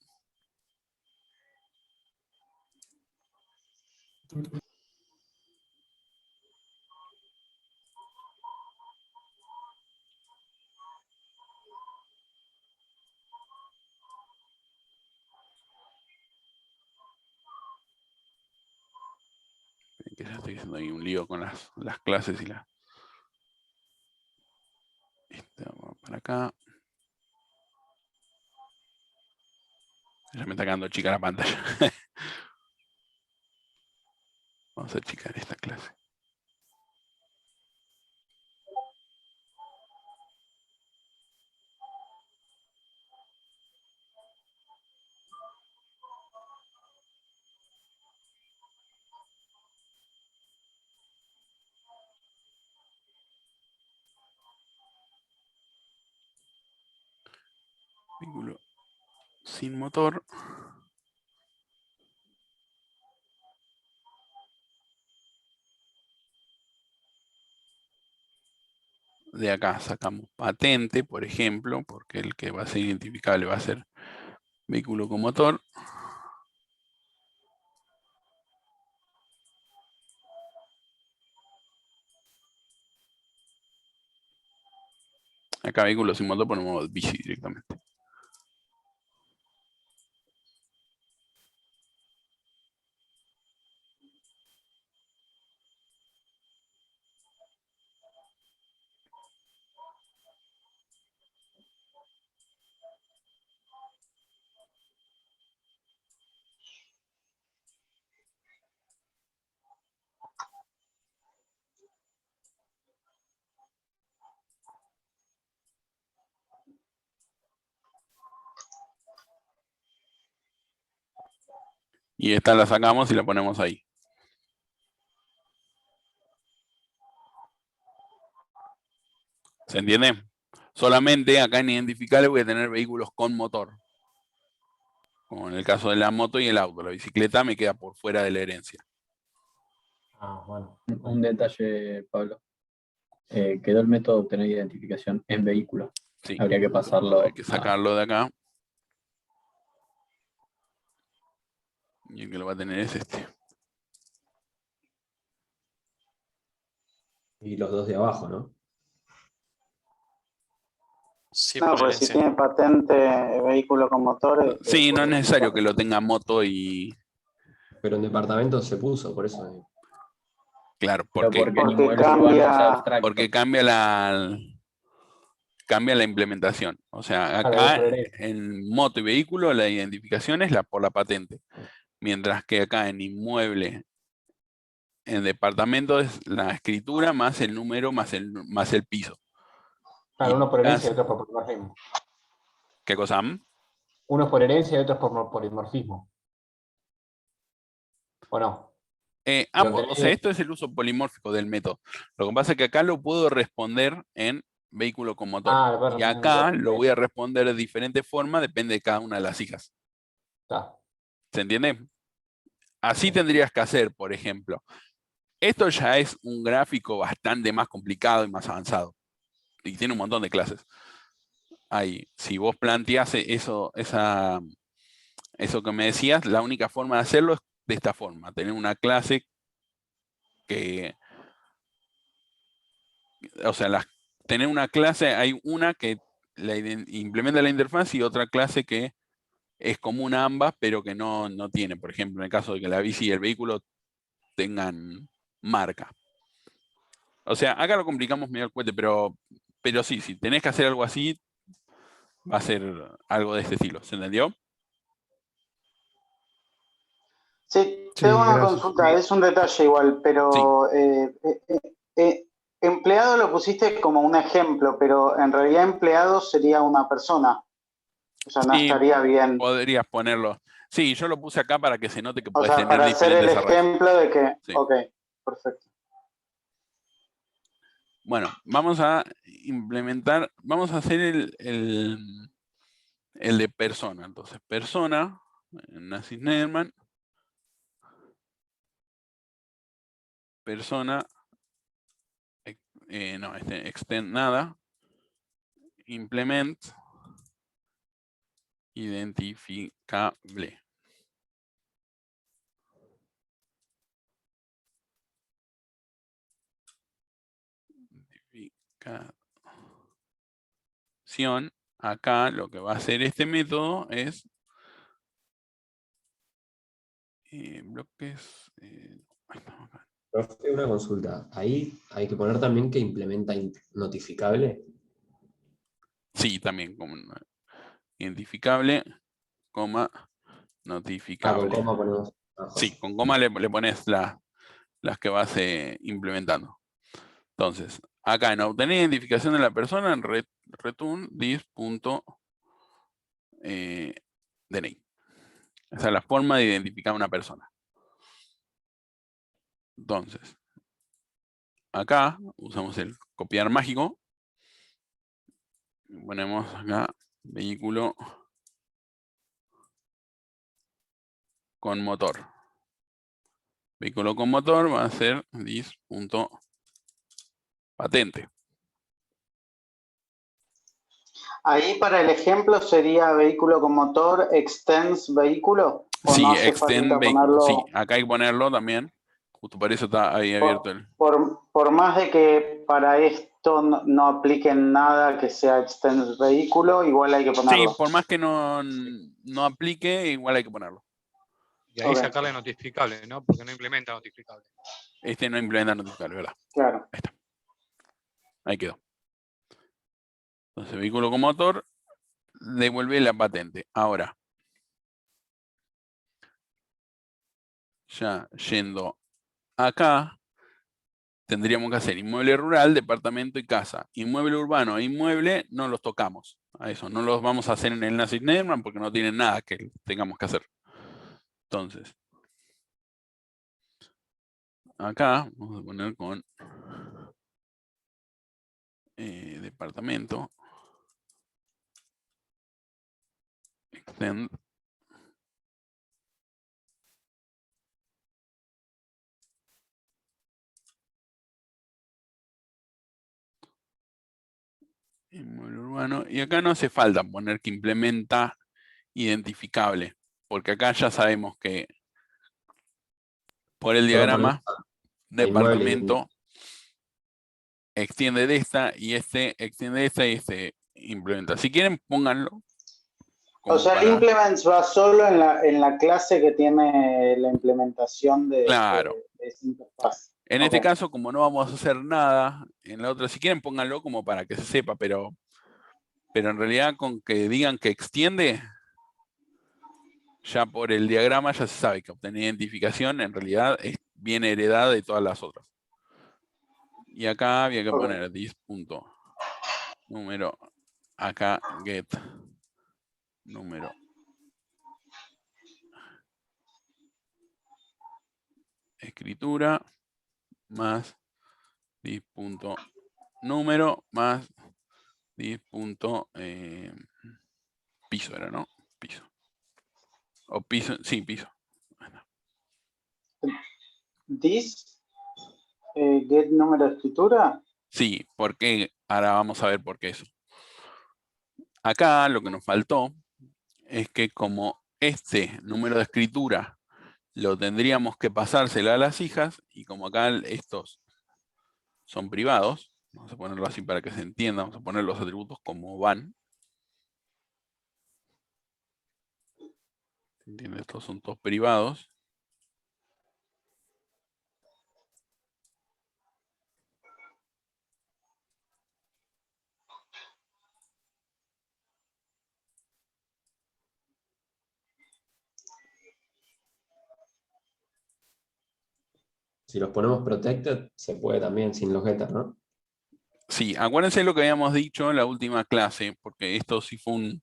Que ya estoy haciendo ahí un lío con las clases y la... Esta va para acá. Ya me está quedando chica la pantalla. Vamos a achicar esta clase. Vehículo sin motor. De acá sacamos patente, por ejemplo, porque el que va a ser identificable va a ser vehículo con motor. Acá vehículo sin motor ponemos bici directamente. Y esta la sacamos y la ponemos ahí. ¿Se entiende? Solamente acá en identificable voy a tener vehículos con motor. Como en el caso de la moto y el auto. La bicicleta me queda por fuera de la herencia. Ah, bueno. Un detalle, Pablo. Quedó el método de obtener identificación en vehículo. Sí. Habría que pasarlo. Hay que sacarlo de acá. Y el que lo va a tener es este. Y los dos de abajo, ¿no? Sí, No, pues si tiene patente vehículo con motor. Sí, no es necesario que lo tenga moto y... Pero en departamento se puso, por eso. Claro, porque cambia la implementación. O sea, acá en moto y vehículo la identificación es por la patente. Mientras que acá en inmueble, en departamento es la escritura más el número más el piso. Claro, uno por herencia y otro por polimorfismo. ¿Qué cosa? Uno por herencia y otro por polimorfismo. ¿O no? Ambos, o sea, esto es el uso polimórfico del método. Lo que pasa es que acá lo puedo responder en vehículo con motor. Y acá lo voy a responder de diferente forma, depende de cada una de las hijas. ¿Se entiende? Así tendrías que hacer, por ejemplo. Esto ya es un gráfico bastante más complicado y más avanzado. Y tiene un montón de clases. Ahí, si vos planteás eso que me decías, la única forma de hacerlo es de esta forma. Tener una clase que... O sea, tener una clase, hay una que implementa la interfaz y otra clase que es común a ambas, pero que no tiene. Por ejemplo, en el caso de que la bici y el vehículo tengan marca. O sea, acá lo complicamos medio el cohete, pero sí, si tenés que hacer algo así, va a ser algo de este estilo. ¿Se entendió? Sí, tengo una consulta, es un detalle igual, pero empleado lo pusiste como un ejemplo, pero en realidad empleado sería una persona. O sea, no estaría bien. Podrías ponerlo. Sí, yo lo puse acá para que se note que O puedes sea, tener para hacer el diferentes arrays. ejemplo de que... Sí. Ok, perfecto. Bueno, vamos a implementar, vamos a hacer el de persona. Entonces, persona, Nancy Snellman, persona, no, extend nada, implement, identificable. Acá lo que va a hacer este método es bloques. Profe, una consulta. Ahí hay que poner también que implementa notificable. Sí, también como identificable, coma, notificable. Con coma ponemos. Sí, con coma le pones las que vas implementando. Entonces, acá en obtener identificación de la persona, en return this.DNI. Esa es la forma de identificar a una persona. Entonces, acá usamos el copiar mágico. Ponemos acá vehículo con motor. Vehículo con motor va a ser this.patente. Ahí para el ejemplo sería vehículo con motor, extends vehículo. ¿O Sí, no hace extend falta vehículo. ponerlo? Sí, acá hay que ponerlo también. Justo por eso está ahí abierto el... Por más de que para esto no apliquen nada que sea extends vehículo, igual hay que ponerlo. Sí, por más que no aplique, igual hay que ponerlo. Y ahí sacarle notificable, ¿no? Porque no implementa notificable. Este no implementa notificable, ¿verdad? Claro. Ahí está. Ahí quedó. Entonces, vehículo con motor, devuelve la patente. Ahora, ya yendo acá, tendríamos que hacer inmueble rural, departamento y casa. Inmueble urbano e inmueble no los tocamos. A eso, no los vamos a hacer en el Nancy Snellman porque no tienen nada que tengamos que hacer. Entonces, acá vamos a poner con departamento, extend, inmueble urbano, y acá no hace falta poner que implementa identificable, porque acá ya sabemos que por el diagrama, departamento extiende de esta y este extiende de esta y este implementa. Si quieren, pónganlo. O sea, el implements va solo en la clase que tiene la implementación de esa interfaz. En este caso, como no vamos a hacer nada, en la otra, si quieren, pónganlo como para que se sepa, pero en realidad con que digan que extiende, ya por el diagrama ya se sabe que obtener identificación en realidad viene heredada de todas las otras. Y acá había que poner this.número, acá get número. Escritura más this.número más this.piso era, ¿no? Piso. O piso, sí, piso. This, get número de escritura. Sí, porque ahora vamos a ver por qué eso. Acá lo que nos faltó es que como este número de escritura lo tendríamos que pasárselo a las hijas, y como acá estos son privados, vamos a ponerlo así para que se entienda, vamos a poner los atributos como van. ¿Entienden? Estos son todos privados. Si los ponemos protected, se puede también sin los getters, ¿no? Sí, acuérdense lo que habíamos dicho en la última clase, porque esto sí fue un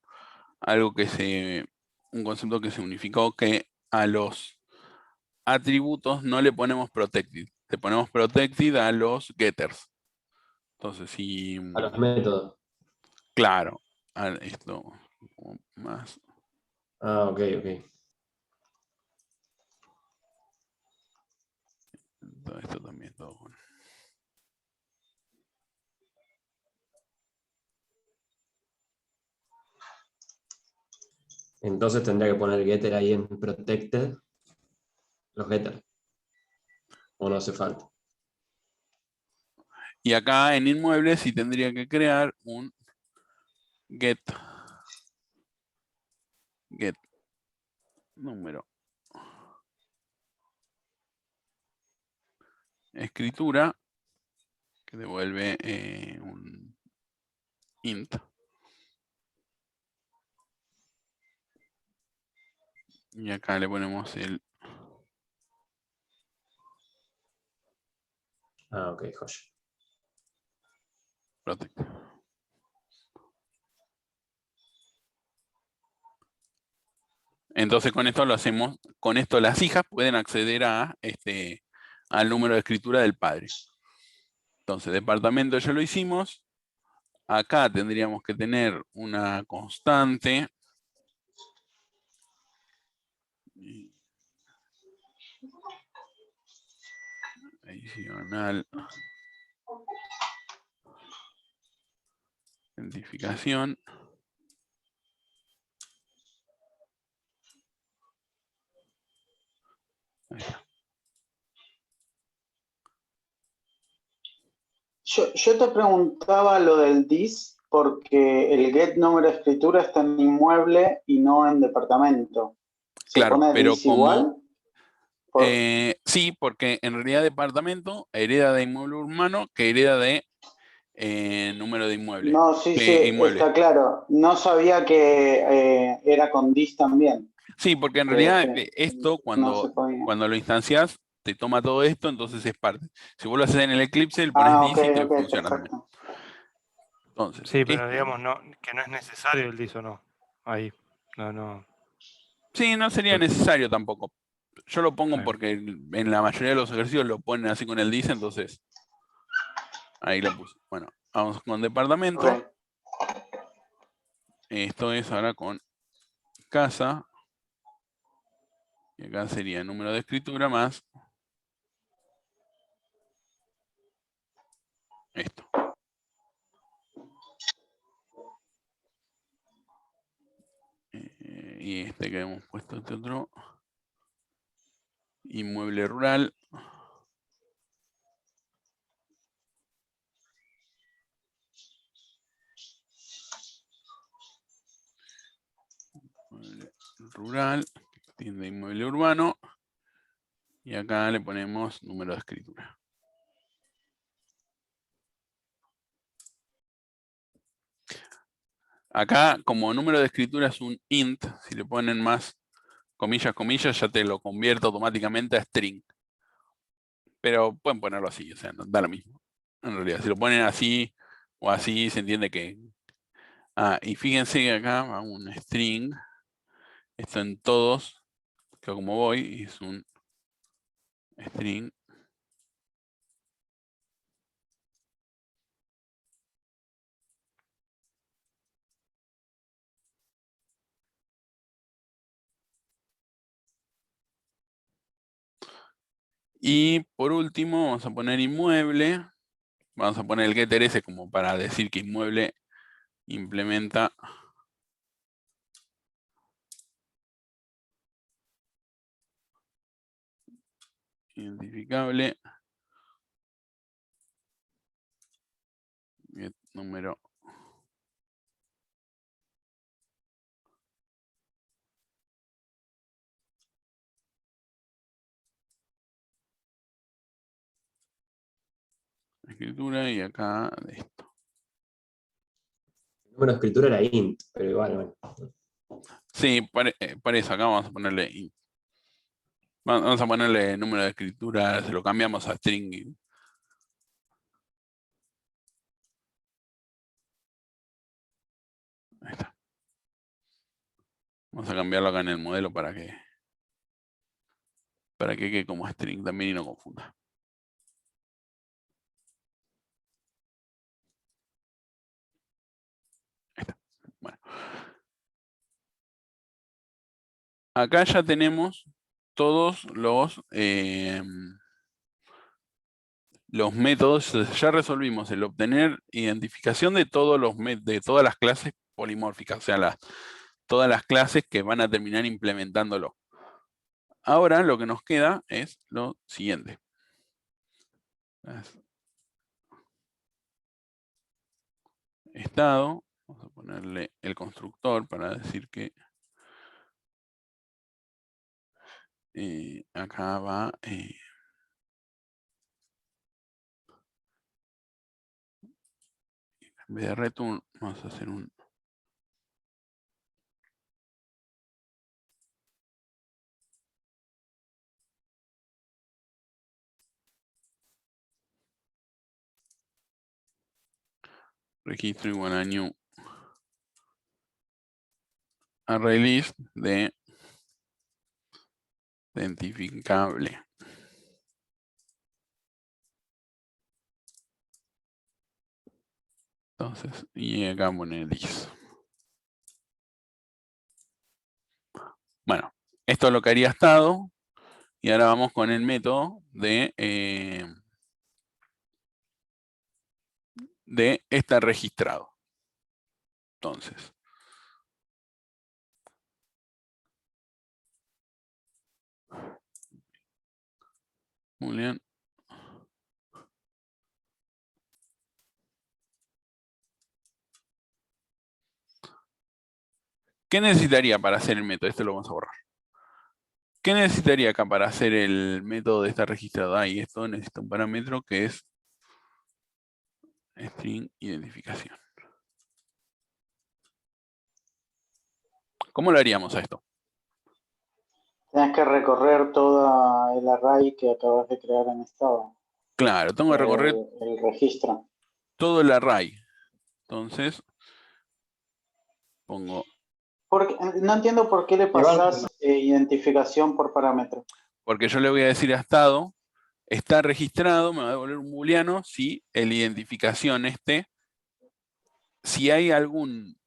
concepto que se unificó, que a los atributos no le ponemos protected, le ponemos protected a los getters. Entonces, si... A los métodos. Claro, esto más... Ah, ok. Todo esto también, todo bueno. Entonces tendría que poner getter ahí en protected, los getters. ¿O no hace falta? Y acá en inmuebles sí tendría que crear un get número escritura que devuelve un int. Y acá le ponemos el... Ah, ok, joya. protect. Entonces con esto lo hacemos, con esto las hijas pueden acceder a al número de escritura del padre. Entonces, departamento ya lo hicimos. Acá tendríamos que tener una constante. Adicional. Identificación. Ahí está. Yo te preguntaba lo del dis porque el get número de escritura está en inmueble y no en departamento. ¿Se Claro, pone pero dis como... igual? Sí, porque en realidad departamento hereda de inmueble urbano que hereda de número de inmueble. No, sí, inmueble. está claro. No sabía que era con dis también. Sí, porque en realidad esto cuando lo instancias te toma todo esto, entonces es parte. Si vos lo haces en el Eclipse, le pones dis y te funciona también. Entonces, sí, pero digamos que no es necesario el dis o no. Ahí. No. Sí, no sería necesario tampoco. Yo lo pongo porque en la mayoría de los ejercicios lo ponen así con el dis, entonces ahí lo puse. Bueno, vamos con departamento. Okay. Esto es ahora con casa. Y acá sería número de escritura más esto. Y este que hemos puesto este otro. Inmueble rural. Inmueble rural. Tienda inmueble urbano. Y acá le ponemos número de escritura. Acá, como número de escritura es un int, si le ponen más comillas, ya te lo convierte automáticamente a string. Pero pueden ponerlo así, o sea, no da lo mismo. En realidad, si lo ponen así o así, se entiende que... y fíjense que acá va un string. Esto en todos, que como voy, es un string. Y por último, vamos a poner inmueble. Vamos a poner el getter ese como para decir que inmueble implementa identificable. Get número. Escritura y acá de esto. El número de escritura era int, pero igual, bueno. Sí, por eso acá vamos a ponerle int. Vamos a ponerle número de escritura, se lo cambiamos a string. Ahí está. Vamos a cambiarlo acá en el modelo para que quede como string también y no confunda. Ahí está. Bueno. Acá ya tenemos todos los métodos. Ya resolvimos el obtener identificación de todas las clases polimórficas, o sea, todas las clases que van a terminar implementándolo. Ahora lo que nos queda es lo siguiente. Estado, vamos a ponerle el constructor para decir que acá va en vez de return vamos a hacer un registro igual a new array list de identificable. Entonces, y acá poner list. Bueno, esto es lo que haría estado. Y ahora vamos con el método de estar registrado. Entonces, muy bien. ¿Qué necesitaría para hacer el método? Esto lo vamos a borrar. ¿Qué necesitaría acá para hacer el método de estar registrado? Ahí esto necesita un parámetro que es string identificación. ¿Cómo lo haríamos a esto? Tienes que recorrer toda el array que acabas de crear en estado. Claro, tengo que recorrer el registro. Todo el array. Entonces, pongo... no entiendo por qué le pasás identificación por parámetro. Porque yo le voy a decir a estado, está registrado, me va a devolver un booleano si el identificación si hay algún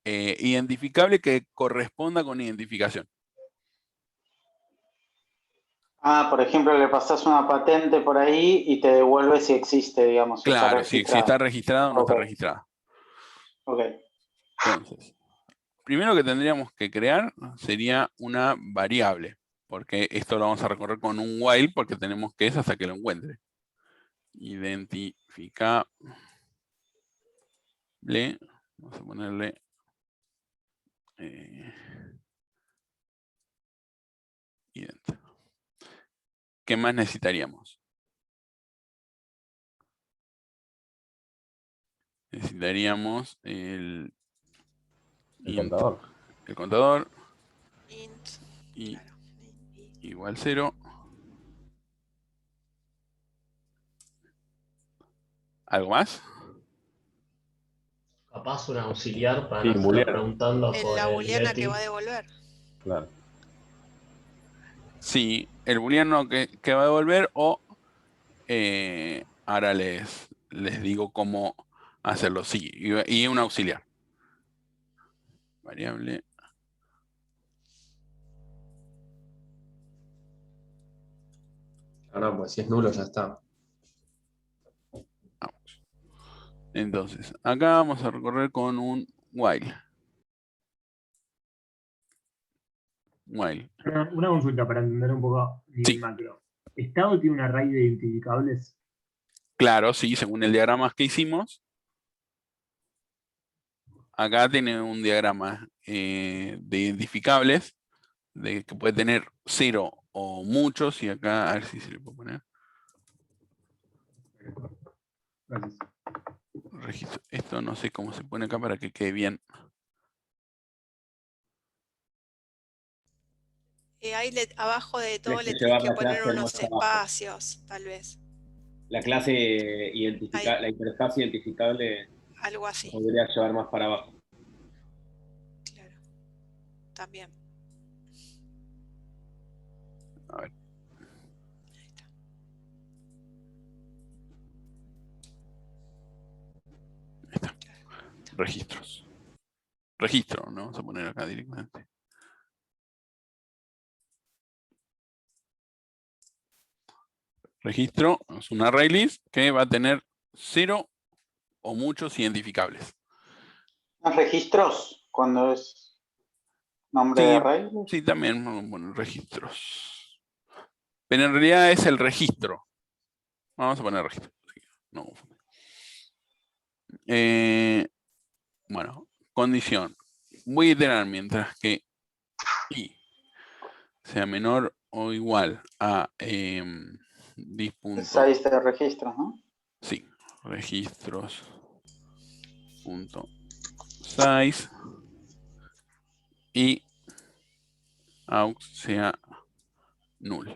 identificable que corresponda con identificación. Por ejemplo, le pasás una patente por ahí y te devuelve si existe, digamos. Claro, si está registrado o no está registrado. Ok. Entonces, primero que tendríamos que crear sería una variable, porque esto lo vamos a recorrer con un while, porque tenemos que es hasta que lo encuentre. Identificable. Vamos a ponerle ident. ¿Qué más necesitaríamos? Necesitaríamos el contador. El contador. Int. Y igual 0. ¿Algo más? Capaz un auxiliar para Sí, no estar booleano. preguntando por La el booleana que getting. va a devolver. Claro. Sí, el booleano que va a devolver o ahora les digo cómo hacerlo. Sí, y un auxiliar. Variable. No, pues si es nulo ya está. Vamos. Entonces, acá vamos a recorrer con un while. While. Una consulta para entender un poco nivel macro. ¿Estado tiene un array de identificables? Claro, sí, según el diagrama que hicimos. Acá tiene un diagrama de identificables, que puede tener 0 o muchos, y acá, a ver si se le puede poner. Gracias. Registro. Esto no sé cómo se pone acá para que quede bien. Ahí abajo de todo Tienes que le tenés llevar que la poner clase unos más abajo. espacios, tal vez. La clase la interfaz identificable Algo así. podría llevar más para abajo. Claro. También. A ver. Ahí está. Registros. Registro, ¿no? Vamos a poner acá directamente. Registro es un array list que va a tener 0 o muchos identificables. ¿Registros cuando es nombre Sí, de array? sí, también, bueno, registros. Pero en realidad es el registro. Vamos a poner registro. No. Bueno, condición. Voy a iterar mientras que i sea menor o igual a dis. Size de registros, ¿no? Sí, registros. Punto size y aux sea null.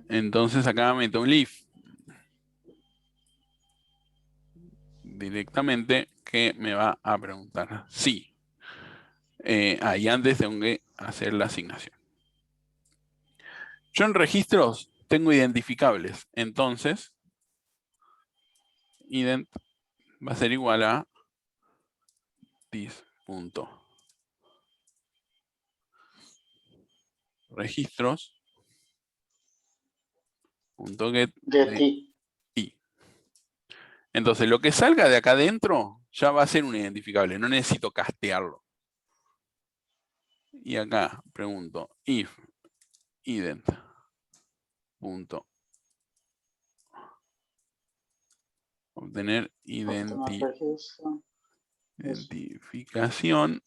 Entonces acá meto un leaf directamente que me va a preguntar si. Y antes tengo que hacer la asignación. Yo en registros tengo identificables, entonces ident va a ser igual a dis.registros.get i. Entonces lo que salga de acá adentro ya va a ser un identificable, no necesito castearlo. Y acá pregunto if ident punto obtener identificación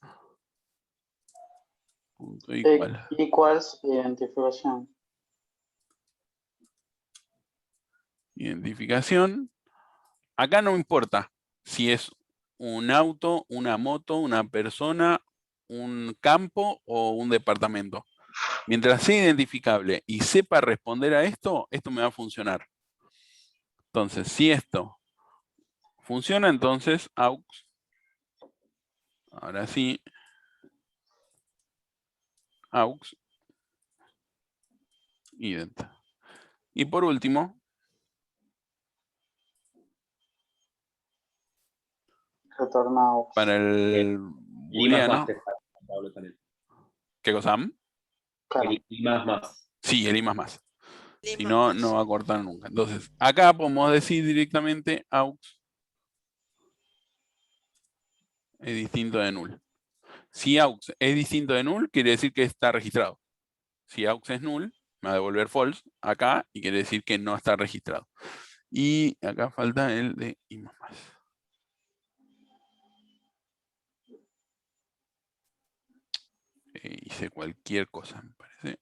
punto igual equals identificación. Acá no importa si es un auto, una moto, una persona, un campo o un departamento. Mientras sea identificable y sepa responder a esto, esto me va a funcionar. Entonces, si esto funciona, entonces aux, ahora sí, aux, ident. Y por último, retornados. Para el booleano. ¿Qué cosa? El I más. Sí, el I más. Si no, no va a cortar nunca. Entonces, acá podemos decir directamente aux es distinto de null. Si aux es distinto de null, quiere decir que está registrado. Si aux es null, me va a devolver false acá y quiere decir que no está registrado. Y acá falta el de I más. Hice cualquier cosa, me parece.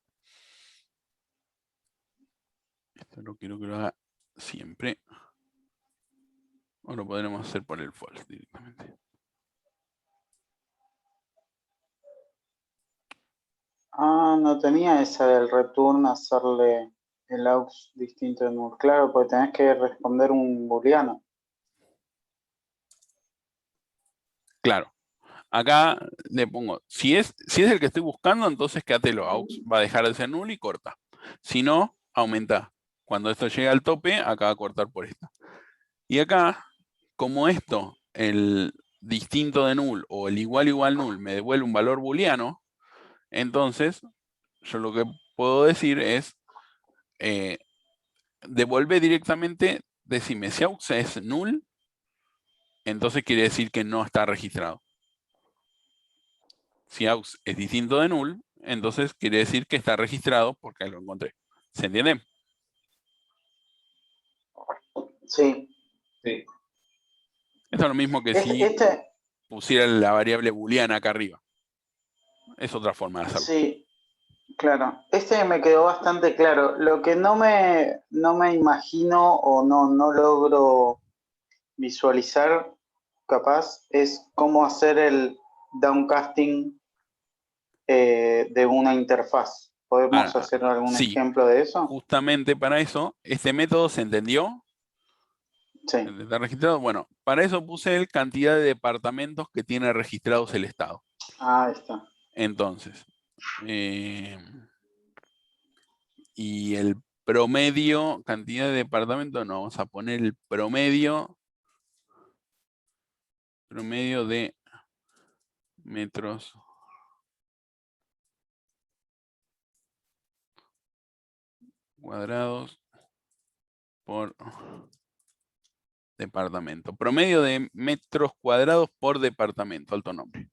Esto no quiero que lo haga siempre. O lo podremos hacer por el false directamente. No tenía esa del return, hacerle el aux distinto de null. Claro, porque tenés que responder un booleano. Claro. Acá le pongo, si es el que estoy buscando, entonces quédatelo. Aux va a dejar de ser null y corta. Si no, aumenta. Cuando esto llegue al tope, acá va a cortar por esta. Y acá, como esto, el distinto de null o el igual null me devuelve un valor booleano, entonces yo lo que puedo decir es devuelve directamente, decime, si aux es null, entonces quiere decir que no está registrado. Si aux es distinto de null, entonces quiere decir que está registrado porque lo encontré. ¿Se entiende? Sí. Sí. Esto es lo mismo que si pusiera la variable booleana acá arriba. Es otra forma de hacerlo. Sí, claro. Este me quedó bastante claro. Lo que no me imagino o no logro visualizar, capaz, es cómo hacer el downcasting de una interfaz. ¿Podemos hacer algún ejemplo de eso? Justamente para eso, este método se entendió. Sí. ¿Está registrado? Bueno, para eso puse el cantidad de departamentos que tiene registrados el Estado. Ah, ahí está. Entonces, y el promedio, cantidad de departamentos, no, vamos a poner el promedio de metros cuadrados por departamento. Promedio de metros cuadrados por departamento, alto nombre.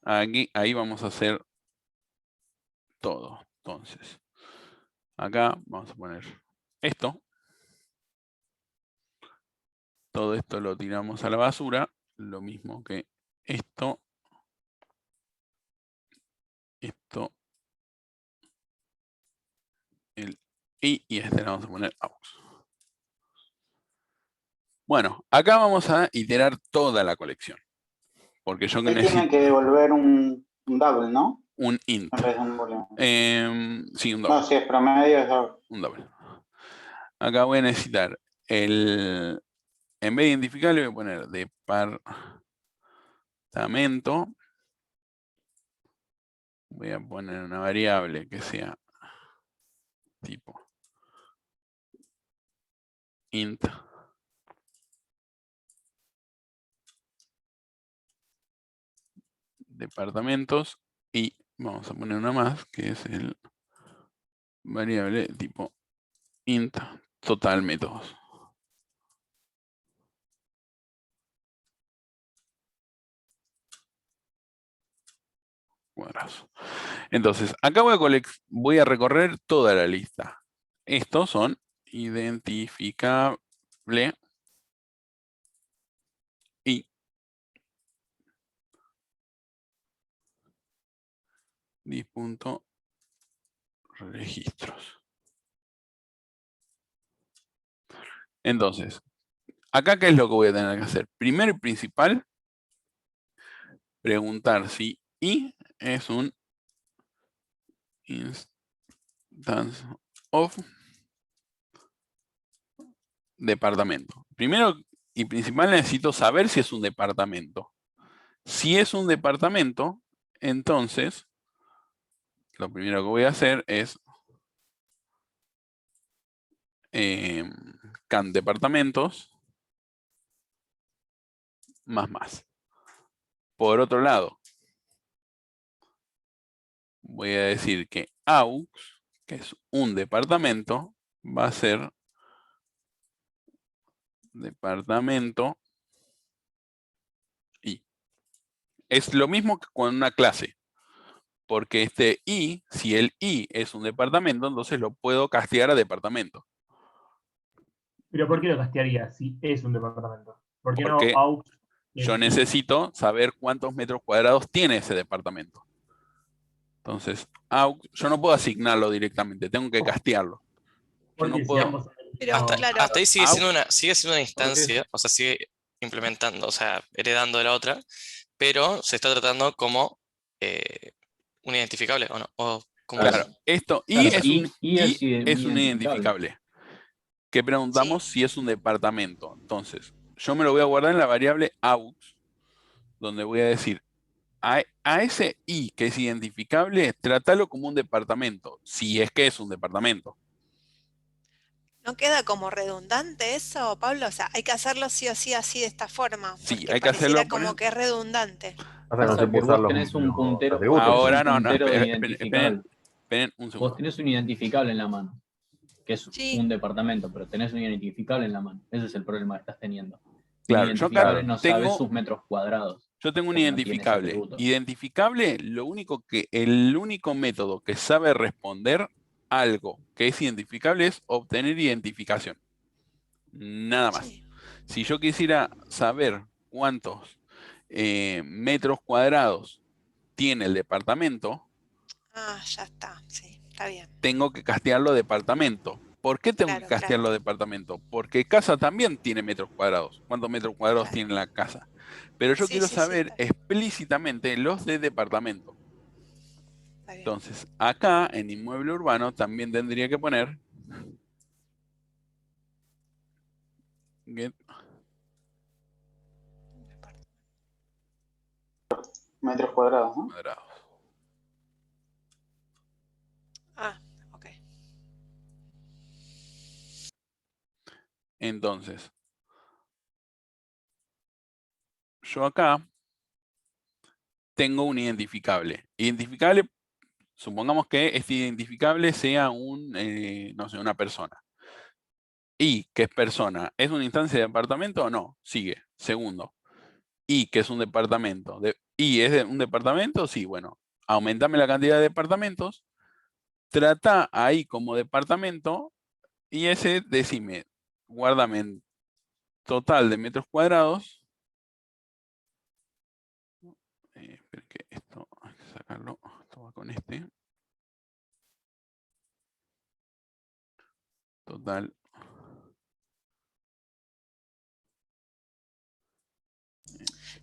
Ahí vamos a hacer todo. Entonces, acá vamos a poner esto. Todo esto lo tiramos a la basura. Lo mismo que esto. Esto. Y este le vamos a poner aux. Bueno, acá vamos a iterar toda la colección. Porque yo que necesito... Tiene que devolver un double, ¿no? Un int. En vez de un boolean. Sí, un double. No, si es promedio es double. Un double. Acá voy a necesitar el... En vez de identificarle voy a poner departamento. Voy a poner una variable que sea tipo int departamentos y vamos a poner una más que es el variable tipo int total métodos. Cuadrados. Entonces, acá voy a recorrer toda la lista. Estos son identificable y dis.registros. Entonces, acá ¿qué es lo que voy a tener que hacer? Primero y principal, preguntar si i es un instance of departamento. Primero y principal necesito saber si es un departamento. Si es un departamento, entonces lo primero que voy a hacer es can departamentos más. Por otro lado, voy a decir que aux, que es un departamento, va a ser departamento i. Es lo mismo que con una clase. Porque este i, si el i es un departamento, entonces lo puedo castear a departamento. ¿Pero por qué lo castearía si es un departamento? ¿Por qué Porque no aux? Yo necesito saber cuántos metros cuadrados tiene ese departamento. Entonces, yo no puedo asignarlo directamente, tengo que castearlo. Yo no puedo... Hasta ahí sigue siendo una instancia, o sea, sigue implementando, o sea, heredando de la otra, pero se está tratando como un identificable, ¿o no? ¿O cómo claro, esto es un identificable. Identificable. Que preguntamos si es un departamento. Entonces, yo me lo voy a guardar en la variable aux, donde voy a decir, a ese i que es identificable, trátalo como un departamento, si es que es un departamento. ¿No queda como redundante eso, Pablo? O sea, hay que hacerlo sí o sí así de esta forma. Sí, hay que hacerlo como que es redundante. Pasa que vos tenés un puntero. Ahora no, Esperen un segundo. Vos tenés un identificable en la mano, que es un departamento, pero tenés un identificable en la mano. Ese es el problema que estás teniendo. Claro, yo acá no sabes sus metros cuadrados. Yo tengo un identificable. Identificable, el único método que sabe responder algo que es identificable es obtener identificación. Nada más. Si yo quisiera saber cuántos metros cuadrados tiene el departamento, ya está, sí, está bien. tengo que castearlo departamento. ¿Por qué tengo que castear los departamentos? Porque casa también tiene metros cuadrados. ¿Cuántos metros cuadrados tiene la casa? Pero yo quiero saber explícitamente los de departamento. Entonces, acá en inmueble urbano también tendría que poner get metros cuadrados, ¿no? Ok. Entonces, yo acá tengo un identificable. Identificable, supongamos que este identificable sea un, no sé, una persona. Y, ¿qué es persona? ¿Es una instancia de departamento o no? Sigue. Segundo. Y, que es un departamento. ¿Y es un departamento? Sí, bueno. Aumentame la cantidad de departamentos. Trata ahí como departamento. Y ese, decime, guárdame en total de metros cuadrados. Espera que esto hay que sacarlo. Esto va con este. Total.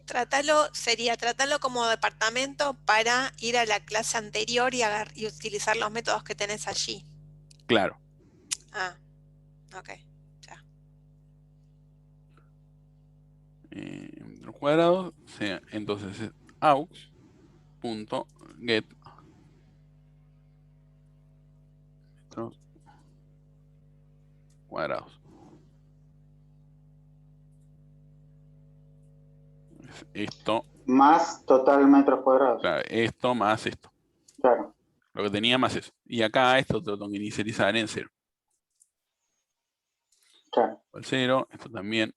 Tratarlo como departamento para ir a la clase anterior y utilizar los métodos que tenés allí. Claro. Ah, ok. Ya. Metros cuadrados, sea, entonces es aux.get metros cuadrados. Esto. Más total metros cuadrados. Claro, esto más esto. Claro. Lo que tenía más eso. Y acá esto te lo tengo que inicializar en 0. Claro. Igual 0, esto también.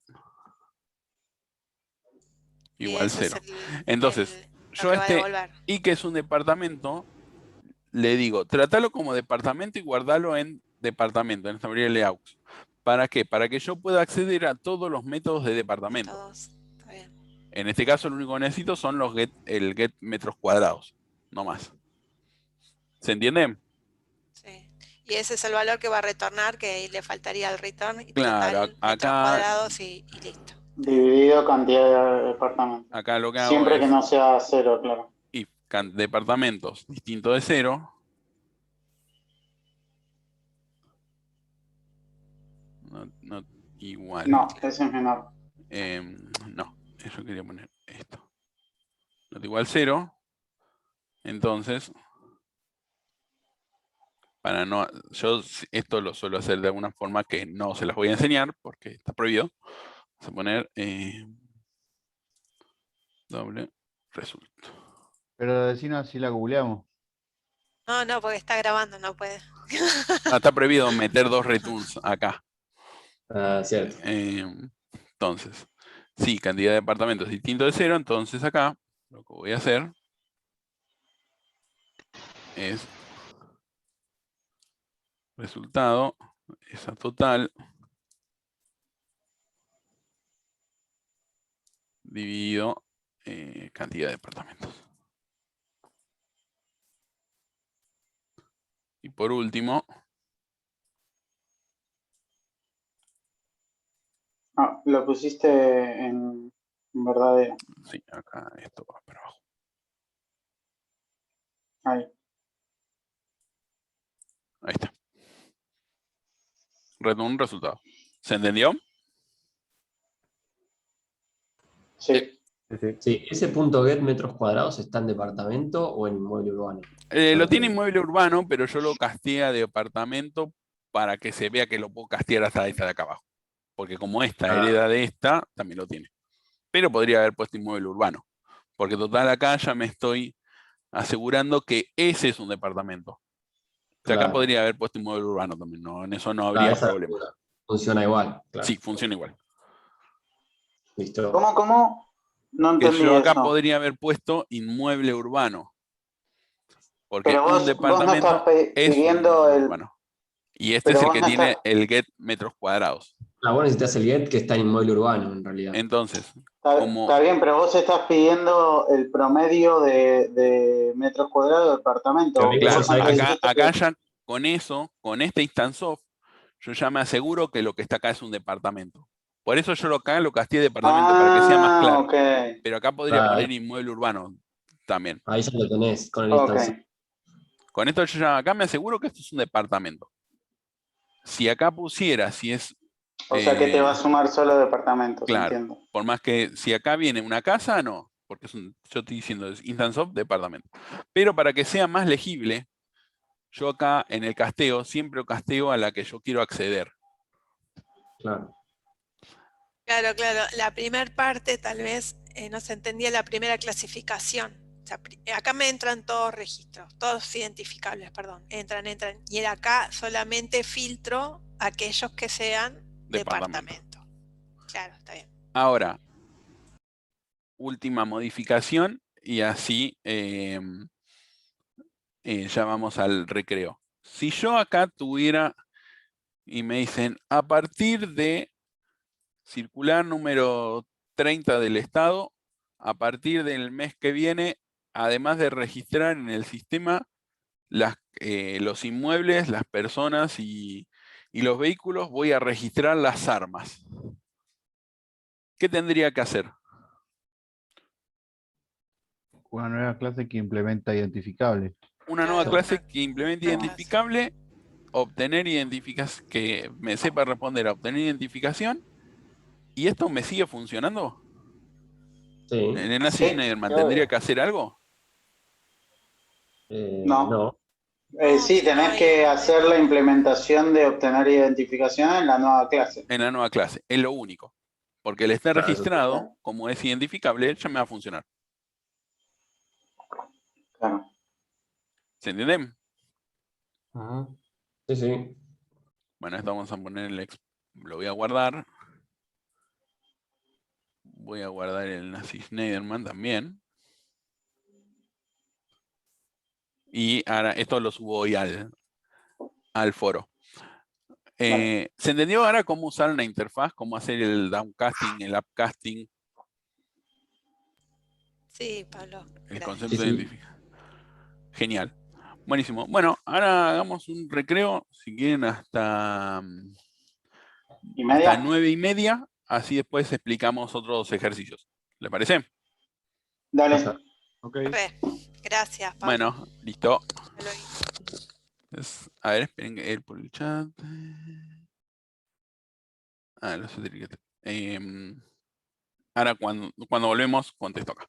Igual 0. Entonces, yo y que es un departamento, le digo, trátalo como departamento y guardalo en departamento, en esta variable aux. ¿Para qué? Para que yo pueda acceder a todos los métodos de departamento. Está bien. En este caso, lo único que necesito son los el get metros cuadrados, no más. ¿Se entiende? Sí. Y ese es el valor que va a retornar, que le faltaría el return. Y claro, total, metros cuadrados y listo. Dividido cantidad de departamentos. Acá lo que hago siempre es, que no sea 0, claro. Y departamentos distinto de 0. No igual. No, ese es menor. No, yo quería poner esto. Not igual 0. Entonces, para no, yo esto lo suelo hacer de alguna forma que no se las voy a enseñar porque está prohibido. Vamos a poner doble result. Pero decimos si la googleamos. No, porque está grabando, no puede. Está prohibido meter 2 returns acá. Cierto. Entonces, sí, cantidad de departamentos distinto de 0. Entonces acá, lo que voy a hacer es resultado, esa total, dividido cantidad de departamentos. Y por último, lo pusiste en verdadero. sí, acá esto va para abajo. Ahí. Ahí está. Return resultado. ¿Se entendió? Sí. Sí, ¿ese punto get metros cuadrados está en departamento o en inmueble urbano? Lo tiene inmueble urbano, pero yo lo castea de departamento para que se vea que lo puedo castear hasta esta de acá abajo. Porque como esta hereda de esta, también lo tiene. Pero podría haber puesto inmueble urbano. Porque total acá ya me estoy asegurando que ese es un departamento. O sea, acá podría haber puesto inmueble urbano también. No, en eso no habría problema. Funciona igual. Claro. Sí, funciona igual. Listo. ¿Cómo? No entendí que yo acá eso. podría haber puesto inmueble urbano. Porque pero un departamento vos no estás pidiendo es urbano. Y este es el que tiene el get metros cuadrados. Vos necesitas el get que está en inmueble urbano, en realidad. Entonces, está bien, pero vos estás pidiendo el promedio de metros cuadrados de departamento. Claro, acá ya con eso, con este instance of, yo ya me aseguro que lo que está acá es un departamento. Por eso yo acá lo casteé departamento, para que sea más claro. Okay. Pero acá podría poner inmueble urbano también. Ahí ya lo tenés con el Okay. Con esto yo ya acá me aseguro que esto es un departamento. Si acá pusiera, si es... O sea que te va a sumar solo departamentos, claro, entiendo. por más que si acá viene una casa, no. Porque yo estoy diciendo es instance of departamento. Pero para que sea más legible, yo acá en el casteo siempre casteo a la que yo quiero acceder. Claro. Claro, claro. La primera parte tal vez no se entendía la primera clasificación. O sea, acá me entran todos registros, todos identificables, perdón. Entran. Y acá solamente filtro aquellos que sean departamento. Claro, está bien. Ahora, última modificación y así ya vamos al recreo. Si yo acá tuviera y me dicen a partir de circular número 30 del estado, a partir del mes que viene, además de registrar en el sistema los inmuebles, las personas y los vehículos, voy a registrar las armas. ¿Qué tendría que hacer? Una nueva clase que implementa identificable. Una nueva clase que implemente identificable, obtener identificación, que me sepa responder a obtener identificación. ¿Y esto me sigue funcionando? Sí. ¿En el Nazi Schneiderman tendría que hacer algo? No. Sí, tenés que hacer la implementación de obtener identificación en la nueva clase. En la nueva clase, es lo único. Porque el estar registrado, como es identificable, ya me va a funcionar. Claro. ¿Se entienden? Sí, sí. Bueno, esto vamos a poner lo voy a guardar. Voy a guardar el Nazi Schneiderman también. Y ahora esto lo subo hoy al foro. ¿Se entendió ahora cómo usar una interfaz? ¿Cómo hacer el downcasting, el upcasting? Sí, Pablo. El concepto de identificación. Genial. Buenísimo. Bueno, ahora hagamos un recreo, si quieren, hasta 9:30. Así después explicamos otros ejercicios. ¿Le parece? Dale. Okay. Gracias, Pablo. Bueno, listo. A ver, esperen que él por el chat. Ahora cuando volvemos, contesto acá.